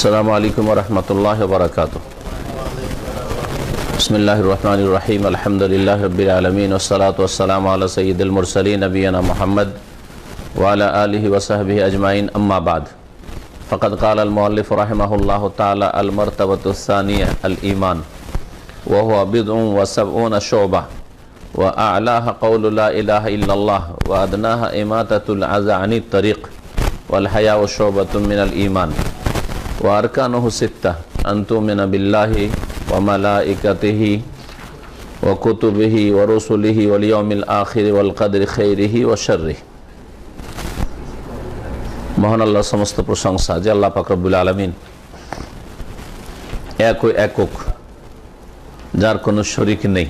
अस्सलामु अलैकुम वरहमतुल्लाहि वबरकातुहू। बिस्मिल्लाहिर्रहमानिर्रहीम। अल्हम्दुलिल्लाहि रब्बिल आलमीन वस्सलातु वस्सलामु अला सय्यिदिल मुरसलीन नबियना मुहम्मद व अला आलिहि व सहबिहि अजमाइन। अम्मा बाद फ़क़द क़ाल अल मुअल्लिफ़ रहिमहुल्लाहु तआला अल मर्तबतु अस्सानिया अल ईमान व हुवा बिदउन व सबऊन शुअबा व अअलाहा क़ौलु ला इलाहा इल्लल्लाह व अदनाहा इमाततुल अज़ा अनित तरीक़ वल हयाउ शुअबतुम मिनल ईमान व अरकानुहु सित्ता अन तु'मिना बिल्लाहि व मलाइकतिहि व कुतुबिहि व रुसुलिहि वल यौमिल आखिर वल क़द्रि खैरिहि व शर्रिहि। মহান আল্লাহর সমস্ত প্রশংসা যে আল্লাহ পাক রব্বুল আলামিন একক, যার কোনো শরীক নেই,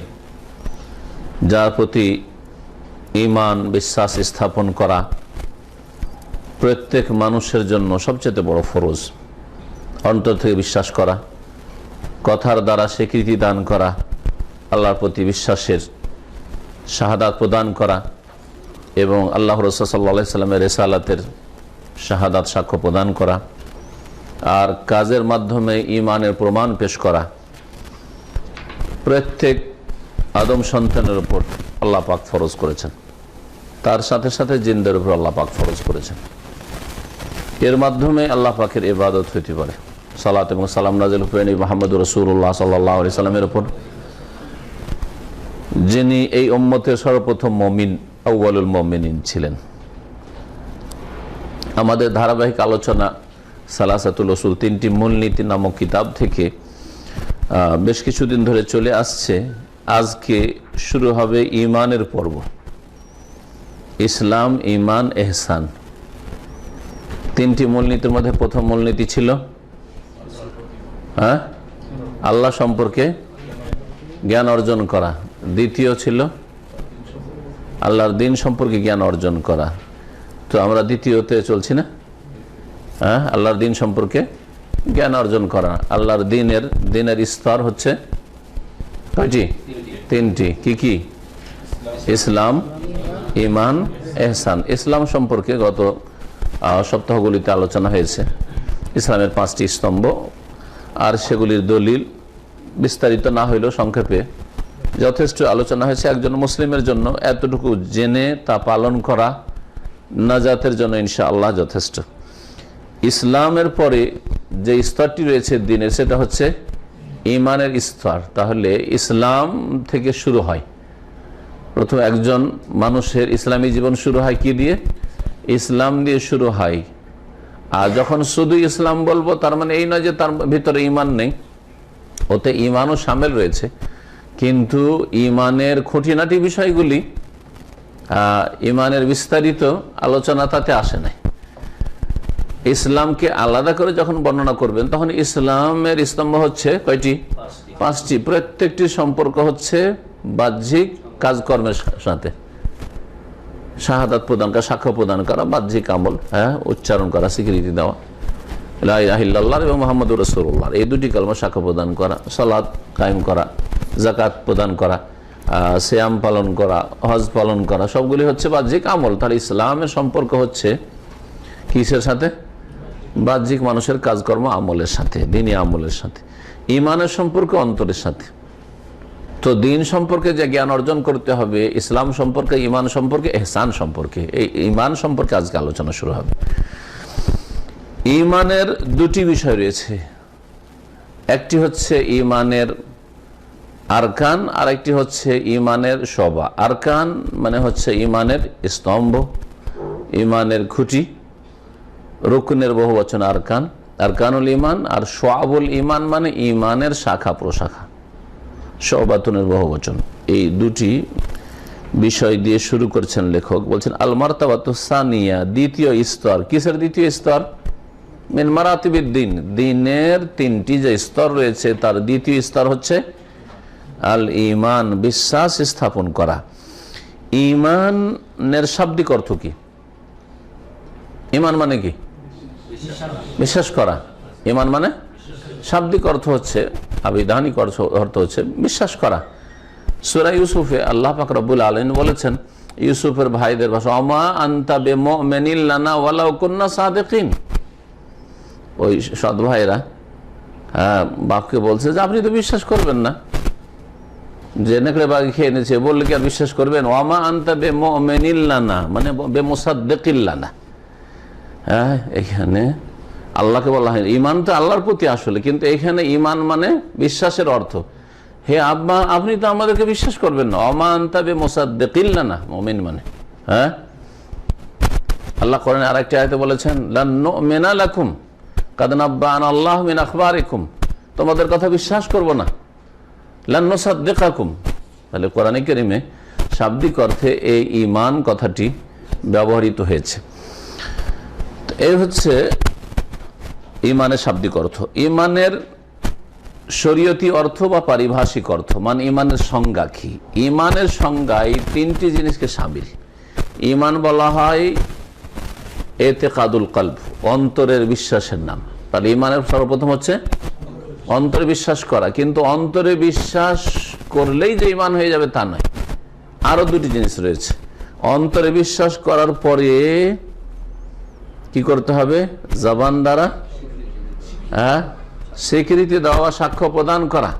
যার প্রতি ঈমান বিশ্বাস স্থাপন করা প্রত্যেক মানুষের জন্য সবচেয়ে বড় ফরজ। অন্তর থেকে বিশ্বাস করা, কথার দ্বারা স্বীকৃতি দান করা, আল্লাহর প্রতি বিশ্বাসের শাহাদাত প্রদান করা এবং আল্লাহ রাসূল সাল্লাল্লাহু আলাইহি সাল্লামের রিসালাতের শাহাদাত সাক্ষ্য প্রদান করা আর কাজের মাধ্যমে ঈমানের প্রমাণ পেশ করা প্রত্যেক আদম সন্তানের উপর আল্লাহ পাক ফরজ করেছেন। তার সাথে সাথে জিনদের উপর আল্লাহ পাক ফরজ করেছেন। এর মাধ্যমে আল্লাহ পাকের ইবাদত হতে পারে। সালাত এবং সালাম নাযিল করেন মুহাম্মদুর রাসূলুল্লাহ সাল্লাল্লাহু আলাইহি সাল্লামের উপর, যিনি এই উম্মতের সর্বপ্রথম মুমিন, আউয়ালুল মুমিনিন ছিলেন। আমাদের ধারাবাহিক আলোচনা সালাসাতুল উসুল, তিনটি মূলনীতি নামক কিতাব থেকে বেশ কিছুদিন ধরে চলে আসছে। আজকে শুরু হবে ঈমানের পর্ব। ইসলাম, ঈমান, ইহসান, তিনটি মূলনীতির মধ্যে প্রথম মূলনীতি ছিল আল্লাহ সম্পর্কে জ্ঞান অর্জন করা। দ্বিতীয় ছিল আল্লাহর দ্বীন সম্পর্কে জ্ঞান অর্জন করা। তো আমরা দ্বিতীয়তে চলছি না? আল্লাহর দ্বীন সম্পর্কে জ্ঞান অর্জন করা। আল্লাহর দ্বীনের স্তর হচ্ছে কয়টি? তিনটি। কি কি? ইসলাম, ঈমান, ইহসান। ইসলাম সম্পর্কে গত সপ্তাহগুলিতে আলোচনা হয়েছে। ইসলামের 5টি স্তম্ভ আর সেগুলির দলিল বিস্তারিত না হইলেও সংক্ষেপে যথেষ্ট আলোচনা হয়েছে। একজন মুসলিমের জন্য এতটুকু জেনে তা পালন করা নাজাতের জন্য ইনশাআল্লাহ যথেষ্ট। ইসলামের পরে যে স্তরটি রয়েছে দ্বীনের, সেটা হচ্ছে ঈমানের স্তর। তাহলে ইসলাম থেকে শুরু হয়। প্রথম একজন মানুষের ইসলামী জীবন শুরু হয় কি দিয়ে? ইসলাম দিয়ে শুরু হয়। আর যখন শুধু ইসলাম বলবো তার মানে এই নয় যে তার ভিতরে ঈমান নেই, ওতে ঈমানও শামিল রয়েছে, কিন্তু ঈমানের খুঁটিনাটি বিষয়গুলি, ঈমানের বিস্তারিত আলোচনা তাতে আসে নাই। ইসলামকে আলাদা করে যখন বর্ণনা করবেন তখন ইসলামের স্তম্ভ হচ্ছে কয়টি? 5টি। প্রত্যেকটি সম্পর্ক হচ্ছে বাহ্যিক কাজকর্মের সাথে। শাহাদাত প্রদান করা, সাক্ষ্য প্রদান করা, বাহ্যিক আমল, উচ্চারণ করা, স্বীকৃতি দেওয়া লা ইলাহা ইল্লাল্লাহ এবং মুহাম্মদুর রাসূলুল্লাহ, এই দুটি কালমা সাক্ষ্য প্রদান করা, সালাত কায়েম করা, যাকাত প্রদান করা, সিয়াম পালন করা, হজ পালন করা, সবগুলি হচ্ছে বাহ্যিক আমল। তাহলে ইসলামের সম্পর্ক হচ্ছে কিসের সাথে? বাহ্যিক মানুষের কাজকর্ম আমলের সাথে, দ্বীনি আমলের সাথে। ঈমানের সম্পর্ক অন্তরের সাথে। তো দ্বীন সম্পর্কে যে জ্ঞান অর্জন করতে হবে, ইসলাম সম্পর্কে, ঈমান সম্পর্কে, ইহসান সম্পর্কে, এই ঈমান সম্পর্কে আজকে আলোচনা শুরু হবে। ঈমানের দুটি বিষয় রয়েছে, একটি হচ্ছে ঈমানের আরকান আর একটি হচ্ছে ঈমানের শোভা। আরকান মানে হচ্ছে ঈমানের স্তম্ভ, ঈমানের খুঁটি। রুকনের বহু বচন আরকান, আরকানুল ঈমান। আর শুআবুল ঈমান মানে ঈমানের শাখা প্রশাখা, শুআবাতুনের বহু বচন। এই দুটি বিষয় দিয়ে শুরু করছেন লেখক। বলছেন আল মারতাবাতুস সানিয়া, দ্বিতীয় স্তর। কিসের দ্বিতীয় স্তর? মিন মারাতিবিদ দ্বীন, দ্বীনের 3টি যে স্তর রয়েছে তার দ্বিতীয় স্তর হচ্ছে আল ঈমান, বিশ্বাস স্থাপন করা। ঈমানের শাব্দিক অর্থ কি? ঈমান মানে কি? বিশ্বাস করা। ঈমান মানে শাব্দিক অর্থ হচ্ছে, আবিধানিক অর্থ হচ্ছে বিশ্বাস করা। সূরা ইউসুফে আল্লাহ পাক রব্বুল আলামিন বলেছেন ইউসুফের ভাইদের ভাষা, আমা আনতা বিমুমিনিন লানা ওয়ালাউ কুন্না সাদিকিন। ওই সৎ ভাইরা বাপকে বলছে যে আপনি তো বিশ্বাস করবেন না, যে নেকড়ে বাঘ খেয়ে এনেছে, বললে কি আর বিশ্বাস করবেন? ওয়ামা আনতা বেমুমিনিন লানা, মানে বেমুসাদ্দিকিন লানা। হ্যাঁ, এখানে আল্লাহকে বলা হয় ঈমান তো আল্লাহর প্রতি আসলে, কিন্তু এখানে ঈমান মানে বিশ্বাসের অর্থ। হে আব্বা, আপনি তো আমাদেরকে বিশ্বাস করবেন না। ওয়ামা আনতা বেমুসাদ্দিকিন লানা, মুমিন মানে। হ্যাঁ, আল্লাহ কোরআনে আরেকটি আয়াতে বলেছেন লান নুমিনা লাকুম কাদ নাব্বা'ানা আল্লাহু মিন আখবারিকুম, তোমাদের কথা বিশ্বাস করব না। লান নুসাদ্দিকাকুম, তাহলে কোরআনে কারীমে শাব্দিক অর্থে এই ঈমান কথাটি ব্যবহৃত হয়েছে। এই হচ্ছে ঈমানের শাব্দিক অর্থ। ঈমানের শরীয়তি অর্থ বা পারিভাষিক অর্থ, মানে ঈমানের সংজ্ঞা কি? ঈমানের সংজ্ঞায় তিনটি জিনিসকে শামিল। ঈমান বলা হয় এতেকাদুল কলব, অন্তরের বিশ্বাসের নাম। তাহলে ঈমানের সর্বপ্রথম হচ্ছে অন্তরে বিশ্বাস করা, কিন্তু অন্তরে বিশ্বাস করলেই যে ঈমান হয়ে যাবে তা নয়, আরো দুটি জিনিস রয়েছে। অন্তরে বিশ্বাস করার পরে কি করতে হবে? জবান দ্বারা স্বীকৃতি দেওয়া, সাক্ষ্য প্রদান করা,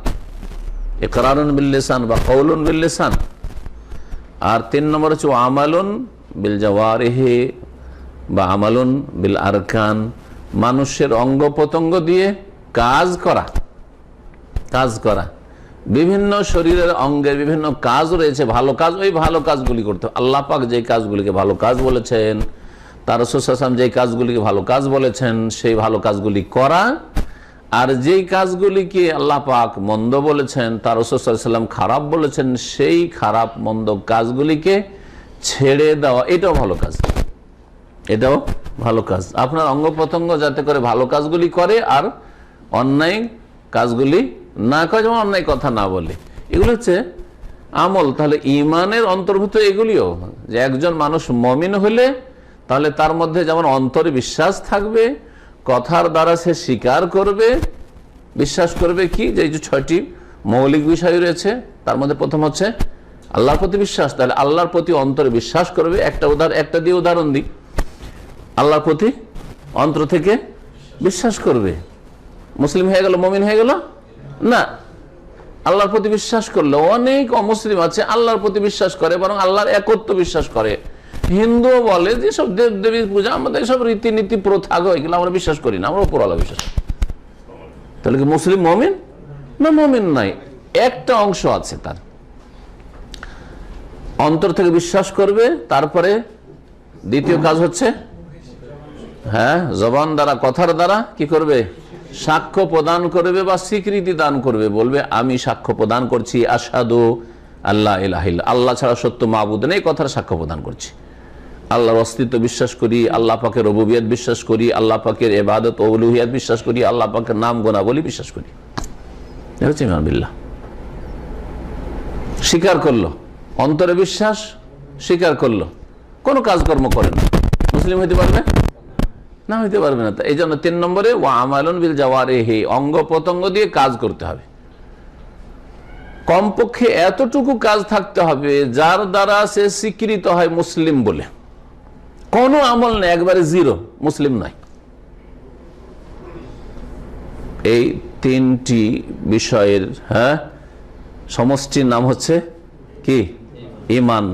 ইকরারুন বিল লিসান বা কওলুন বিল লিসান। আর 3 নম্বর হচ্ছে আমালুন বিল জাওয়ারিহি বা আমালুন বিল আরকান, মানুষের অঙ্গ প্রত্যঙ্গ দিয়ে কাজ করা। কাজ করা, বিভিন্ন শরীরের অঙ্গের বিভিন্ন কাজ রয়েছে, ভালো কাজ, ওই ভালো কাজগুলি করতে। আল্লাহ পাক যে কাজগুলিকে ভালো কাজ বলেছেন, তার রাসূল সাল্লাল্লাহু আলাইহি ওয়াসাল্লাম যে কাজগুলিকে ভালো কাজ বলেছেন, সেই ভালো কাজগুলি করা। আর যেই কাজগুলিকে আল্লাহ পাক মন্দ বলেছেন, তার রাসূল সাল্লাল্লাহু আলাইহি ওয়াসাল্লাম খারাপ বলেছেন, সেই খারাপ মন্দ কাজগুলিকে ছেড়ে দেওয়া, এটাও ভালো কাজ। এটাও ভালো কাজ। আপনার অঙ্গ প্রত্যঙ্গ যাতে করে ভালো কাজগুলি করে আর অন্যায় কাজগুলি না করে, যেমন অন্যায় কথা না বলে, এগুলো হচ্ছে আমল। তাহলে ঈমানের অন্তর্ভুক্ত এগুলিও, যে একজন মানুষ মুমিন হলে তাহলে তার মধ্যে যেমন অন্তরে বিশ্বাস থাকবে, কথার দ্বারা সে স্বীকার করবে, বিশ্বাস করবে কি, যে এই যে 6টি মৌলিক বিষয় রয়েছে, তার মধ্যে প্রথম হচ্ছে আল্লাহর প্রতি বিশ্বাস। তাহলে আল্লাহর প্রতি অন্তরে বিশ্বাস করবে। একটা দিয়ে উদাহরণ দিই, আল্লাহর প্রতি অন্তর থেকে বিশ্বাস করবে, মুসলিম হয়ে গেল, মুমিন হয়ে গেল না। আল্লাহর প্রতি বিশ্বাস করলে, অনেক অমুসলিম আছে আল্লাহর প্রতি বিশ্বাস করে, বরং আল্লাহর একত্ব বিশ্বাস করে। হিন্দু বলে যে সব দেব দেবীর পূজা, আমাদের সব রীতিনীতি প্রথা, এগুলো আমরা বিশ্বাস করি না, আমরা উপর আল্লাহ বিশ্বাস করি। তাহলে কি মুসলিম মুমিন? না, মুমিন নাই, একটা অংশ আছে তার। অন্তর থেকে বিশ্বাস করবে, তারপরে দ্বিতীয় কাজ হচ্ছে জবান দ্বারা, কথার দ্বারা কি করবে? সাক্ষ্য প্রদান করবে বা স্বীকৃতি দান করবে, বলবে আমি সাক্ষ্য প্রদান করছি আশহাদু আল্লা ইলাহা ইল্লাল্লাহ, আল্লাহ ছাড়া সত্য মাবুদ নেই, কথার সাক্ষ্য প্রদান করছি। আল্লাহর অস্তিত্ব বিশ্বাস করি, আল্লাহ পাকের রুবুবিয়ত বিশ্বাস করি, আল্লাহ পাকের ইবাদত ও উলুহিয়াত বিশ্বাস করি, আল্লাহ পাকের নাম গুণাবলী বিশ্বাস করি। এটা হচ্ছে ঈমান বিল্লাহ। স্বীকার করলো, অন্তরে বিশ্বাস, স্বীকার করলো, কোনো কাজকর্ম করে না, মুসলিম হইতে পারবে না, হইতে পারবে না। এই জন্য 3 নম্বরে ওয়া আমালুন বিল জাওয়ারিহি, অঙ্গ প্রত্যঙ্গ দিয়ে কাজ করতে হবে। কমপক্ষে এতটুকু কাজ থাকতে হবে যার দ্বারা সে স্বীকৃত হয় মুসলিম বলে। কোনো আমল নেই, একবারে জিরো, মুসলিম নয়। এই 3টি বিষয়ের সমষ্টির নাম হচ্ছে কি? ঈমান।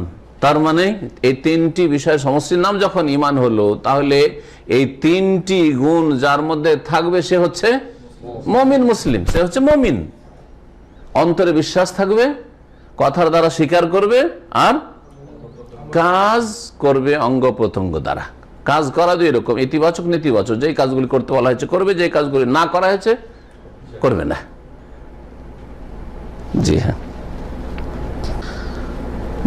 তার মানে এই 3টি বিষয়ের সমষ্টির নাম যখন ঈমান হলো, তাহলে এই 3টি গুণ যার মধ্যে থাকবে সে হচ্ছে মুমিন, মুসলিম, সে হচ্ছে মুমিন। অন্তরে বিশ্বাস থাকবে, কথার দ্বারা স্বীকার করবে, আর কাজ করবে অঙ্গ প্রত্যঙ্গ দ্বারা। কাজ করা 2 রকম, ইতিবাচক নেতিবাচক। যেই কাজগুলি করতে বলা হয়েছে করবে, যে কাজগুলি না করা হয়েছে করবে না। জি হ্যাঁ,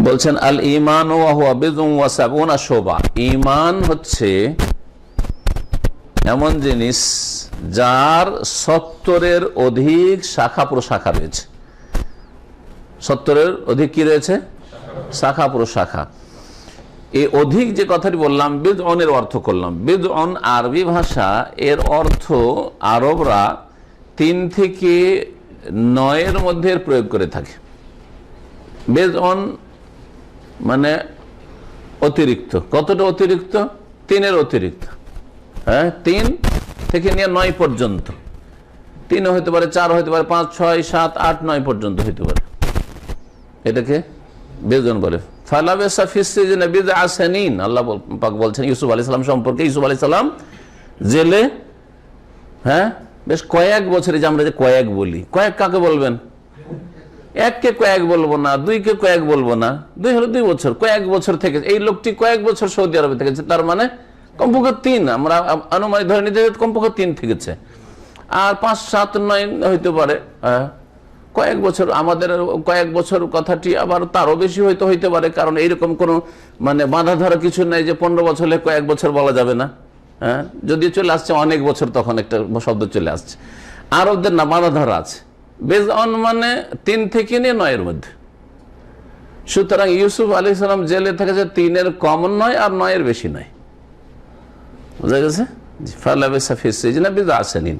বলছেন আল ঈমান ওয়া হুয়া বিদউন ওয়া সাবউনা শুবা। ঈমান হচ্ছে এমন জিনিস যার 70-এর অধিক শাখা প্রশাখা রয়েছে। 70-এর অধিক কি রয়েছে? শাখা প্রশাখা। এই অধিক যে কথাটি বললাম, বিদউনের অর্থ করলাম। বিদউন আরবি ভাষা, এর অর্থ আরবরা 3 থেকে 9-এর মধ্যে প্রয়োগ করে থাকে। বিদউন মানে অতিরিক্ত। কতটা অতিরিক্ত? 3-এর অতিরিক্ত। 3 থেকে নিয়ে 9 পর্যন্ত, 3 হইতে পারে, 4 হইতে পারে, 5, 6, 7, 8, 9 পর্যন্ত হইতে পারে। এটাকে বেজন বলে। ফালাবিসা ফিস সিজনি বিদআ সিনিন, আল্লাহ পাক বলছেন ইউসুফ আলাইহিস সালাম সম্পর্কে, ইউসুফ আলাইহিস সালাম জেলে বেশ কয়েক বছরে, যে আমরা যে কয়েক বলি, কয়েক কাকে বলবেন? এককে কয়েক বলবো না, দুইকে কয়েক বলবো না, 2 হলো 2 বছর, কয়েক বছর থেকে এই লোকটি কয়েক বছর সৌদি আরবে থেকেছে, তার মানে কমপক্ষে 3, আমরা অনুমানিক ধরে নিতে কমপক্ষে 3 থেকেছে, আর 5, 7, 9 হইতে পারে কয়েক বছর। আমাদের কয়েক বছর কথাটি আবার তারও বেশি হইতে পারে, কারণ এইরকম কোনো মানে বাঁধা ধরা কিছু নাই যে 15 বছর হলে কয়েক বছর বলা যাবে না। যদিও চলে আসছে অনেক বছর, তখন একটা শব্দ চলে আসছে। আরবদের না বাঁধা ধরা আছে, বেজন মানে 3 থেকে নিয়ে 9 এর মধ্যে। সুতরাং ইউসুফ আলাইহিস সালাম জেলে থেকেছে 3 এর কম নয় আর 9 এর বেশি নয়, বুঝা গেছে? ফালাবিসা ফিস সিজনি বিদআ সিনিন।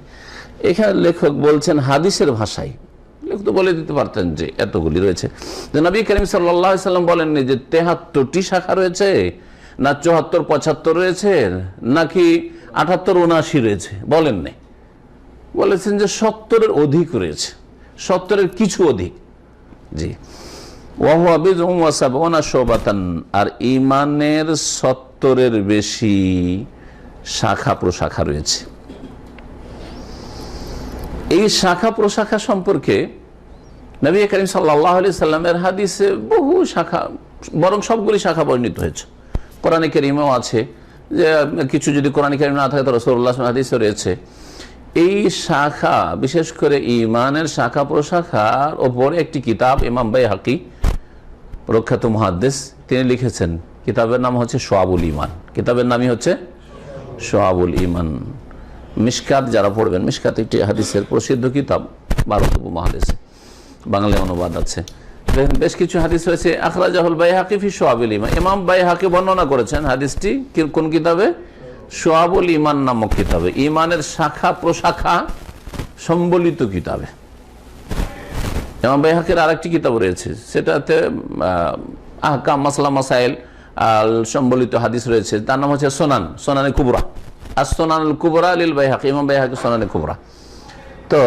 এখানে লেখক বলছেন হাদিসের ভাষায়, লেখক তো বলে দিতে পারতেন যে এতগুলি রয়েছে, যে নবী করিম সাল্লাল্লাহু আলাইহি সাল্লাম বলেননি যে 73টি শাখা রয়েছে, না 74, 75 রয়েছে, নাকি 78, 79 রয়েছে, বলেন নাই। বলেছেন যে 70-এর অধিক রয়েছে, 70-এর কিছু অধিক। জি, ওয়াহুয়া বিদউন ওয়া সাবউনা শুবাতান, আর ঈমানের 70-এর বেশি শাখা প্রশাখা রয়েছে। এই শাখা প্রশাখা সম্পর্কে নবী করিম সাল্লাল্লাহু আলাইহি সাল্লামের হাদিসে বহু শাখা, বরং সবগুলি শাখা বর্ণিত হয়েছে। কোরআনে কারীমেও আছে, যে কিছু যদি কোরআনে কারীম না থাকে তো রাসূলুল্লাহ সাল্লাল্লাহু আলাইহি হাদিসে রয়েছে। এই শাখা, বিশেষ করে ঈমানের শাখা প্রশাখার ওপরে একটি কিতাব ইমাম বাইহাকি, প্রখ্যাত মুহাদ্দিস, তিনি লিখেছেন। কিতাবের নাম হচ্ছে শুআবুল ঈমান। কিতাবের নামই হচ্ছে শুআবুল ঈমান। মিশকাত যারা পড়বেন, মিশকাত একটি হাদিসের প্রসিদ্ধ কিতাব, 12 উপমহাদেশে বাংলায় অনুবাদ আছে। বেশ কিছু হাদিস রয়েছে, আখরাজাহুল বাইহাকি ফি শুআবুল ঈমান। ইমাম বাইহাকি বর্ণনা করেছেন হাদিসটি কোন কিতাবে? শুআবুল ঈমান নামক কিতাবে, ঈমানের শাখা প্রশাখা সম্বলিত কিতাবে। ইমাম বাইহাকির আরেকটি কিতাব রয়েছে, সেটাতে আহকাম, মাসলা, মাসাইল সম্বলিত হাদিস রয়েছে, তার নাম হচ্ছে সোনানে কুবরা, আর সোনানুল কুবরা লিল বাইহাকি, ইমাম বাইহাকি সোনানে কুবরা। তো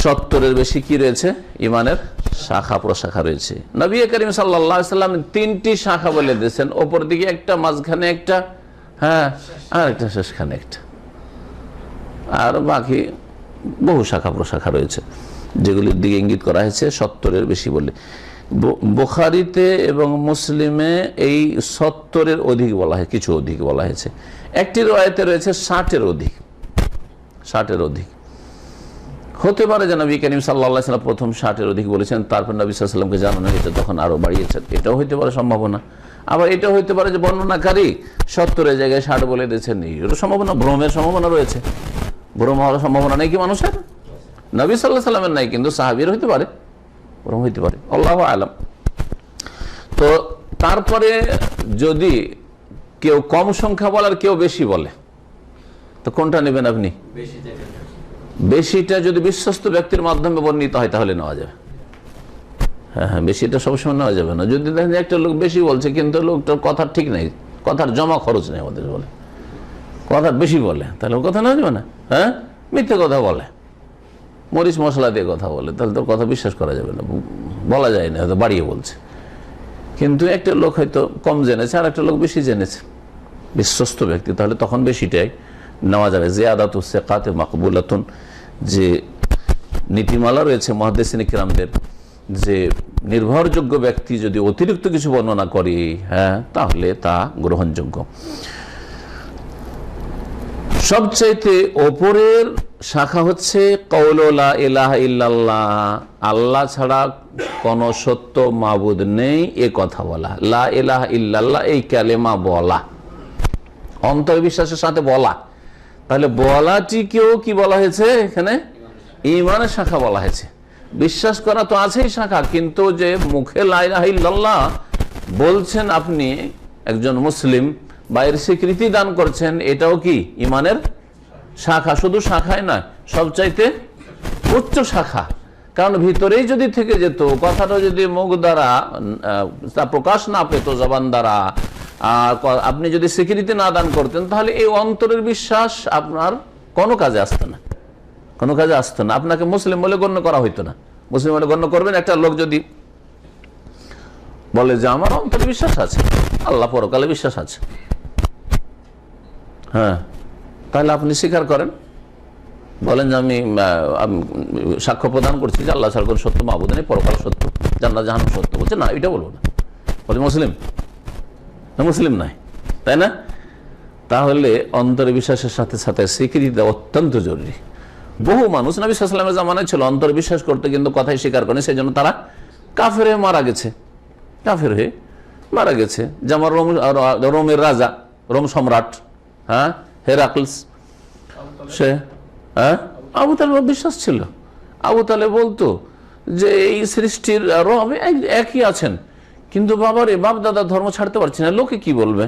70-এর বেশি কি রয়েছে? ঈমানের শাখা প্রশাখা রয়েছে। নবী করিম সাল্লাল্লাহু আলাইহি সাল্লাম 3টি শাখা বলে দিয়েছেন, ওপর দিকে একটা, মাঝখানে একটা, আর একটা শেষখানে একটা, আর বাকি বহু শাখা প্রশাখা রয়েছে, যেগুলির দিকে ইঙ্গিত করা হয়েছে 70-এর বেশি বলে। বুখারীতে এবং মুসলিমে এই 70-এর অধিক বলা হয়, কিছু অধিক বলা হয়েছে। একটি রওয়ায়াতে রয়েছে 60-এর অধিক, 60-এর অধিক। হতে পারে যে নবী করিম সাল্লাল্লাহু আলাইহি সাল্লাম প্রথম 60-এর অধিক বলেছেন, তারপর নবী সাল্লাল্লাহু আলাইহি সাল্লামকে জানানো হয়েছে, তখন আরো বাড়িয়েছেন। এটাও হইতে পারে সম্ভাবনা। আবার এটাও হইতে পারে যে বর্ণনাকারী 70-এর জায়গায় 60 বলে দিয়েছেন, এটা সম্ভাবনা, ভ্রমের সম্ভাবনা রয়েছে। ভ্রম হওয়ার সম্ভাবনা নেই কি মানুষের? নবী সাল্লাল্লাহু আলাইহি সাল্লামের নাই, কিন্তু সাহাবীর হইতে পারে, ভ্রম হইতে পারে, আল্লাহু আ'লাম। তো তারপরে যদি কেউ কম সংখ্যা বলে আর কেউ বেশি বলে, তো কোনটা নেবেন আপনি? বেশিটা যদি বিশ্বস্ত ব্যক্তির মাধ্যমে বর্ণিত হয় তাহলে নেওয়া যাবে। হ্যাঁ, বেশিটা সবসময় নেওয়া যাবে না। যদি দেখেন একটা লোক বেশি বলছে কিন্তু লোকটার কথা ঠিক নেই, কথার জমা খরচ নেই, আমাদের বলে কথা বেশি বলে, তাহলে কথা নেওয়া যাবে না। মিথ্যে কথা বলে, মরিচ মশলা দিয়ে কথা বলে, তাহলে তোর কথা বিশ্বাস করা যাবে না, বলা যায় না, হয়তো বাড়িয়ে বলছে। কিন্তু একটা লোক হয়তো কম জেনেছে আর একটা লোক বেশি জেনেছে, বিশ্বস্ত ব্যক্তি, তাহলে তখন বেশিটাই নেওয়া যাবে। জিয়াদাতু সিকাতে মাকবুলাতুন, যে নীতিমালা রয়েছে মুহাদ্দিসিন কিরামদের, যে নির্ভরযোগ্য ব্যক্তি যদি অতিরিক্ত কিছু বর্ণনা করে, তাহলে তা গ্রহণযোগ্য। সবচাইতে ওপরের শাখা হচ্ছে কওলু লা ইলাহা ইল্লাল্লাহ, আল্লাহ ছাড়া কোন সত্য মাবুদ নেই এ কথা বলা। লা ইলাহা ইল্লাল্লাহ, এই কালেমা বলা, অন্তর বিশ্বাসের সাথে বলা। তাহলে বলাটিকেও কি বলা হয়েছে? এখানে ঈমানের শাখা বলা হয়েছে। বিশ্বাস করা তো আছেই শাখা, কিন্তু যে মুখে লা ইলাহা ইল্লাল্লাহ বলছেন আপনি, একজন মুসলিম, বাইরের স্বীকৃতি দান করছেন, এটাও কি ঈমানের শাখা? শুধু শাখায় নয়, সবচাইতে উচ্চ শাখা। কারণ ভিতরেই যদি থেকে যেত, কথাটা যদি মুখ দ্বারা তা প্রকাশ না পেত, জবান দ্বারা, আর আপনি যদি স্বীকৃতি না দান করতেন তাহলে এই অন্তরের বিশ্বাস আপনার কোনো কাজে আসতো না, কোনো কাজে আসতো না। আপনাকে মুসলিম বলে গণ্য করা হইতো না। মুসলিম বলে গণ্য করবেন একটা লোক যদি বলে যে আমার অন্তরে বিশ্বাস আছে, আল্লাহ পরকালে বিশ্বাস আছে, হ্যাঁ, তাহলে আপনি স্বীকার করেন, বলেন যে আমি সাক্ষ্য প্রদান করছি যে আল্লাহ ছাড়া কোনো সত্য মাবুদ নেই, পরকাল সত্য, জান্নাত জাহান্নাম সত্য। বলছে না, এটা বলবো না, বলে মুসলিম, মুসলিম নাই, তাই না? তাহলে অন্তরে বিশ্বাসের সাথে সাথে স্বীকৃতি দেওয়া অত্যন্ত জরুরি। বহু মানুষ নবী সাল্লাল্লাহু আলাইহি ওয়াসাল্লামের জামানায় ছিল অন্তরে বিশ্বাস করতে কিন্তু কথাই স্বীকার করেন, সেই জন্য তারা কাফের হয়ে মারা গেছে, কাফের হয়ে মারা গেছে। যেমন রোমের রাজা, রোম সম্রাট, হ্যাঁ, হেরাক্লিস, সে আবু তালেব বিশ্বাস ছিল। আবু তালেব বলতো যে এই সৃষ্টির রব একই আছেন, কিন্তু বাবারে বাপ দাদা ধর্ম ছাড়তে পারছি না, লোকে কি বলবে,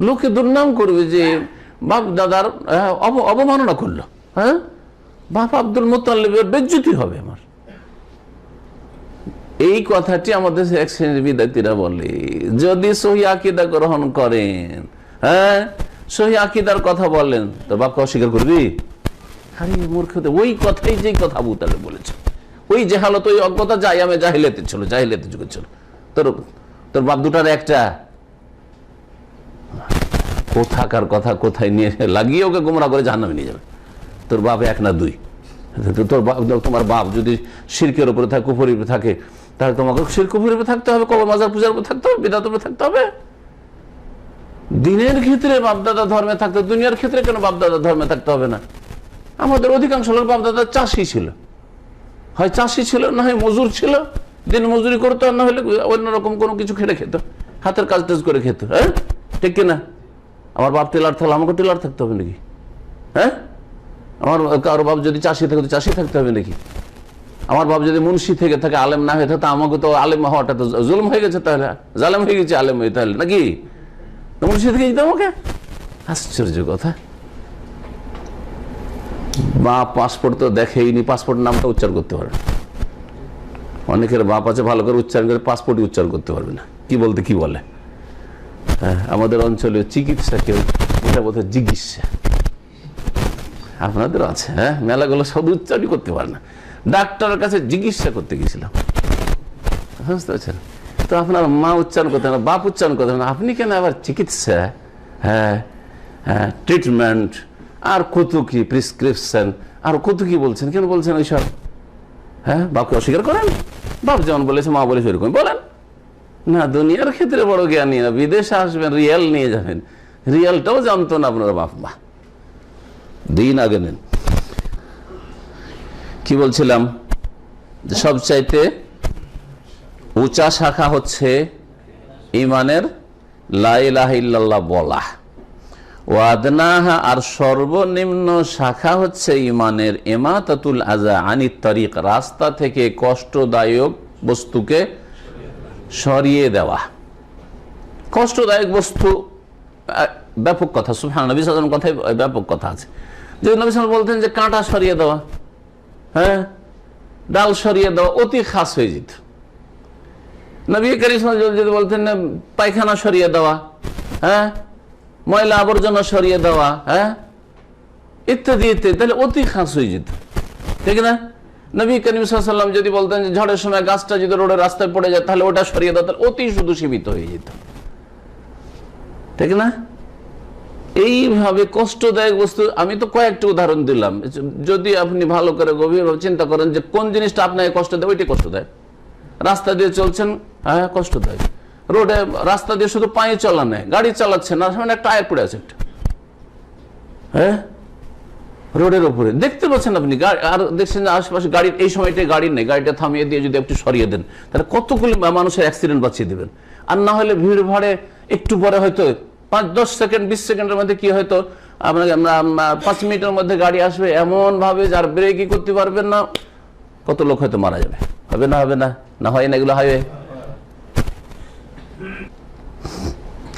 লোকে দুর্নাম করবে যে বাপ দাদার অবমাননা করলো, হ্যাঁ, বাপ আব্দুল মুত্তালিবের বেজ্জতি হবে আমার। এই কথাটি আমাদের এক শ্রেণীর বিদ্যার্থীরা বলে। যদি সহি আকীদা গ্রহণ করেন, হ্যাঁ, সহি আকীদার কথা বলেন, তোর বাপকে অস্বীকার করবি? আরে মূর্খতা, ওই কথাই যেই কথা আবু তালেব বলেছে, ওই জেহালত, ওই অজ্ঞতা জায়ামে জাহিলিয়াতে ছিল, জাহিলিয়াতের যুগে ছিল। তোর বাপ দুটার একটা, কোথাকার কথা কোথায় নিয়ে লাগিয়ে ওকে গোমরা করে জাহান্নামে নিয়ে যাবে। তোর বাপ এক না দুই। তোমার বাপ যদি শিরকের উপরে থাকে, কুফরের উপরে থাকে, তাহলে তোমাকে শিরক কুফরের উপরে থাকতে হবে, কবর মাজার পূজার উপরে থাকতে হবে, বিদআতের উপরে থাকতে হবে। দিনের ক্ষেত্রে বাপদাদা ধর্মে থাকতে, দুনিয়ার ক্ষেত্রে কেন বাপদাদা ধর্মে থাকতে হবে না? আমাদের অধিকাংশ লোক বাপদাদা চাষি ছিল, হয় চাষি ছিল, না হয় মজুর ছিল, দিন মজুরি করতো, আর না হলে অন্যরকম কোনো কিছু খেটে খেত, হাতের কাজ টাজ করে খেত, হ্যাঁ, ঠিক কিনা? আমার বাপ টেলার থাকলে আমাকে টেলার থাকতে হবে নাকি? হ্যাঁ, আমার কারো বাপ যদি চাষি থাকে তো চাষি থাকতে হবে নাকি? আমার বাপ যদি মুন্সি থেকে থাকে, আলেম না হয়ে থাকে, আমাকে তো আলেম হওয়াটা তো জুলুম হয়ে গেছে, তাহলে জালেম হয়ে গেছে আলেম হয়ে, তাহলে নাকি মুন্সি থেকে যেতে আমাকে? আশ্চর্য কথা। বাপ পাসপোর্ট তো দেখেইনি, পাসপোর্ট নামটা উচ্চারণ করতে পারবে না। অনেকের বাপ আছে ভালো করে উচ্চারণ করে, পাসপোর্টই উচ্চারণ করতে পারবে না, কি বলতে কি বলে। হ্যাঁ, আমাদের অঞ্চলে চিকিৎসা কেউ এটা বলতে চিকিৎসা, আপনাদের আছে, হ্যাঁ, মেলাগুলো সব উচ্চারণই করতে পারে না। ডাক্তারের কাছে চিকিৎসা করতে গেছিলাম, বুঝতে পারছেন? তো আপনার মা উচ্চারণ করতে না, বাপ উচ্চারণ করতে না, আপনি কেন আবার চিকিৎসা, হ্যাঁ, হ্যাঁ, ট্রিটমেন্ট, আর কত কি প্রেসক্রিপশন, আর কত কি বলছেন, কেন বলছেন ওইসব? হ্যাঁ, বাপকে অস্বীকার করেন? বাপ যেমন বলেছে মা বলেছে ওইরকম বলেন না। দুনিয়ার ক্ষেত্রে বড় জ্ঞানী না, বিদেশে আসবেন রিয়াল নিয়ে যাবেন, রিয়ালটাও জানতো না আপনার বাপ মা। দিন আগে নেন। কি বলছিলাম? সবচাইতে উঁচা শাখা হচ্ছে ইমানের লা ইলাহা ইল্লাল্লাহ বলা, ওয়াদনাহা, আর সর্বনিম্ন শাখা হচ্ছে ইমানের ইমাতাতুল আযা আনিত তরিক, রাস্তা থেকে কষ্টদায়ক বস্তুকে সরিয়ে দেওয়া। কষ্টদায়ক বস্তু ব্যাপক কথা, সুবহানাল্লাহ, নবী সাল্লাল্লাহু আলাইহি ওয়াসাল্লাম কথায় ব্যাপক কথা আছে। যে নবী সাল্লাল্লাহু আলাইহি ওয়াসাল্লাম বলতেন যে কাঁটা সরিয়ে দেওয়া, হ্যাঁ, ডাল সরিয়ে দেওয়া অতি খাস হয়ে যেত। নবী কারীম সাল্লাল্লাহু আলাইহি ওয়াসাল্লাম যদি বলতেন পায়খানা সরিয়ে দেওয়া, হ্যাঁ, ময়লা আবর্জনা সরিয়ে দেওয়া, হ্যাঁ, ইত্যাদি ইত্যাদি, তাহলে অতি খাস হয়ে যেত, ঠিক না? নবী করিম সাল্লাল্লাহু আলাইহি ওয়াসাল্লাম যদি বলতেন যে ঝড়ের সময় গাছটা যদি রোডের রাস্তায় পড়ে যায়, তাহলে ওটা সরিয়ে দাও, তাহলে অতি শুধু সীমিত হয়ে যেত, ঠিক না? এইভাবে কষ্টদায়ক বস্তু, আমি তো কয়েকটা উদাহরণ দিলাম, যদি আপনি ভালো করে গভীরভাবে চিন্তা করেন যে কোন জিনিসটা আপনাকে কষ্ট দেয়, ওইটাই কষ্ট দেয়। রাস্তা দিয়ে চলছেন, হ্যাঁ, কষ্ট দেয়। রোডে রাস্তা দিয়ে শুধু পায়ে চলা নেই, গাড়ি চালাচ্ছেন, আর সামনে একটা টায়ার পড়ে আছে একটা, হ্যাঁ, রোডের উপরে দেখতে পাচ্ছেন আপনি, আর দেখছেন আশেপাশে গাড়ির এই সময়টাই গাড়ি নেই, গাড়িটা থামিয়ে দিয়ে যদি একটু সরিয়ে দেন, তাহলে কতগুলি মানুষের অ্যাক্সিডেন্ট বাঁচিয়ে দেবেন। আর না হলে ভিড় ভাড়ে একটু পরে হয়তো 5-10 সেকেন্ড 20 সেকেন্ডের মধ্যে কি হয়তো আপনাকে 5 মিনিটের মধ্যে গাড়ি আসবে এমন ভাবে যার ব্রেকই করতে পারবেন না, কত লোক হয়তো মারা যাবে। হবে না? হবে না? না হয় না? এগুলো হাইওয়ে।